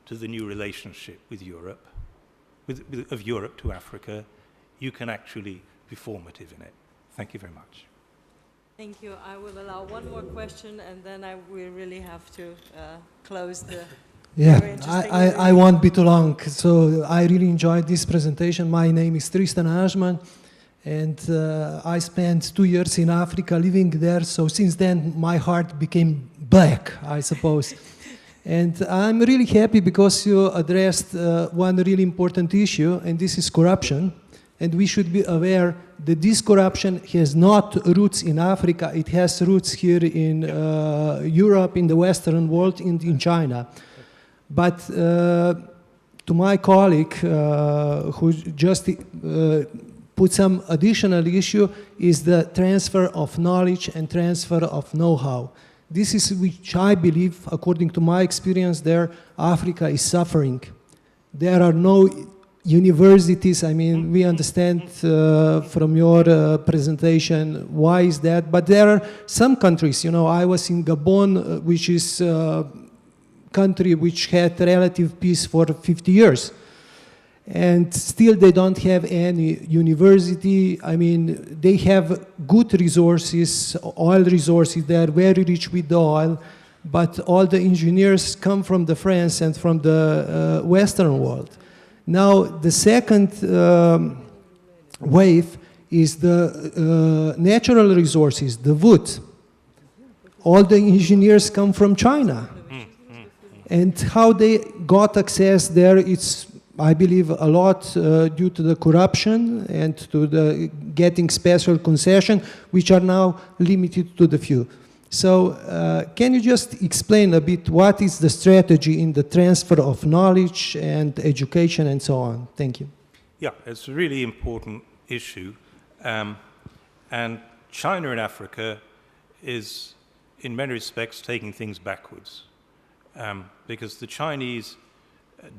to the new relationship with Europe, of Europe to Africa. You can actually be formative in it. Thank you very much. Thank you. I will allow one more question, and then we really have to close the... Yeah, I won't be too long. So I really enjoyed this presentation. My name is Tristan Ajman, and I spent 2 years in Africa living there. So since then, my heart became black, I suppose. And I'm really happy because you addressed one really important issue, and this is corruption. And we should be aware that this corruption has not roots in Africa, it has roots here in Europe, in the Western world, in China. But to my colleague who just put some additional issue is the transfer of knowledge and transfer of know-how. This is which I believe, according to my experience there, Africa is suffering. There are no universities. I mean, we understand from your presentation why is that, but there are some countries, you know, I was in Gabon, which is a country which had relative peace for 50 years. And still they don't have any university. I mean, they have good resources, oil resources, they are very rich with the oil, but all the engineers come from the France and from the Western world. Now, the second wave is the natural resources, the wood. All the engineers come from China. And how they got access there, it's, I believe, a lot due to the corruption and to the getting special concession, which are now limited to the few. So can you just explain a bit what is the strategy in the transfer of knowledge and education and so on? Thank you. Yeah, it's a really important issue. And China in Africa is, in many respects, taking things backwards. Because the Chinese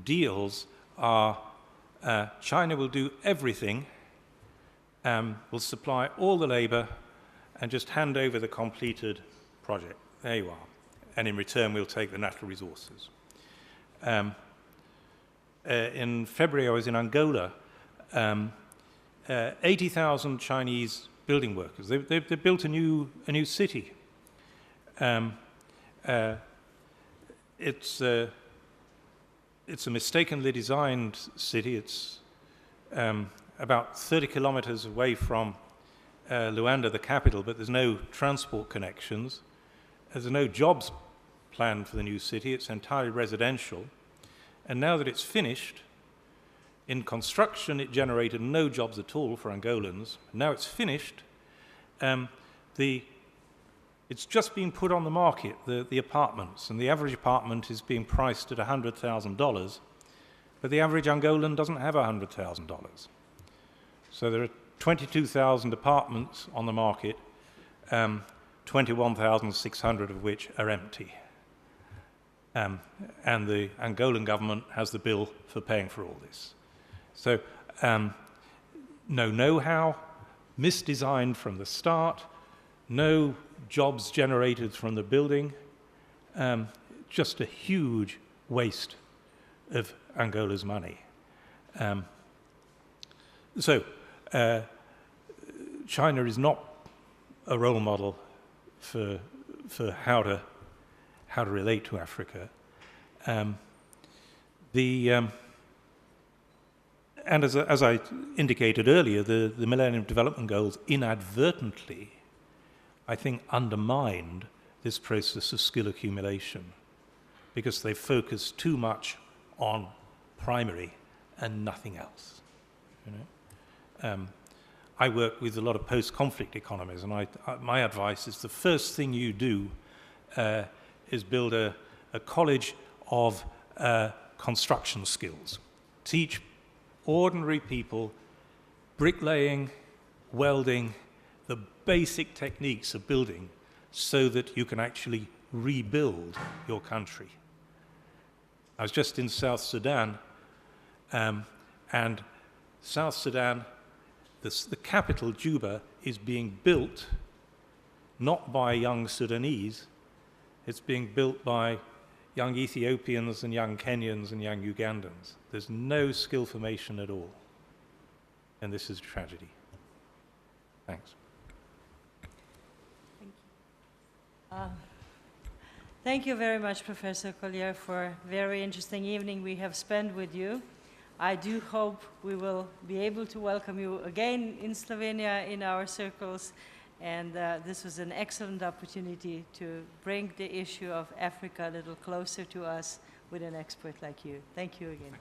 deals are, China will do everything, will supply all the labor, and just hand over the completed project. There you are. And in return, we'll take the natural resources. In February, I was in Angola. 80,000 Chinese building workers. They built a new city. It's a mistakenly designed city. It's about 30 kilometers away from Luanda, the capital, but there's no transport connections. There's no jobs planned for the new city. It's entirely residential. And now that it's finished, in construction it generated no jobs at all for Angolans. Now it's finished, it's just been put on the market, the apartments, and the average apartment is being priced at $100,000, but the average Angolan doesn't have $100,000. So there are 22,000 apartments on the market, 21,600 of which are empty. And the Angolan government has the bill for paying for all this. So no know-how, misdesigned from the start, no jobs generated from the building, just a huge waste of Angola's money. So China is not a role model for how to relate to Africa. And as I indicated earlier, the Millennium Development Goals inadvertently, I think, undermined this process of skill accumulation because they focus too much on primary and nothing else. You know? I work with a lot of post-conflict economies, and my advice is the first thing you do is build a college of construction skills. Teach ordinary people bricklaying, welding, the basic techniques of building so that you can actually rebuild your country. I was just in South Sudan, and South Sudan, the capital, Juba, is being built not by young Sudanese, it's being built by young Ethiopians and young Kenyans and young Ugandans. There's no skill formation at all. And this is a tragedy. Thanks. Thank you very much, Professor Collier, for a very interesting evening we have spent with you. I do hope we will be able to welcome you again in Slovenia in our circles. And this was an excellent opportunity to bring the issue of Africa a little closer to us with an expert like you. Thank you again.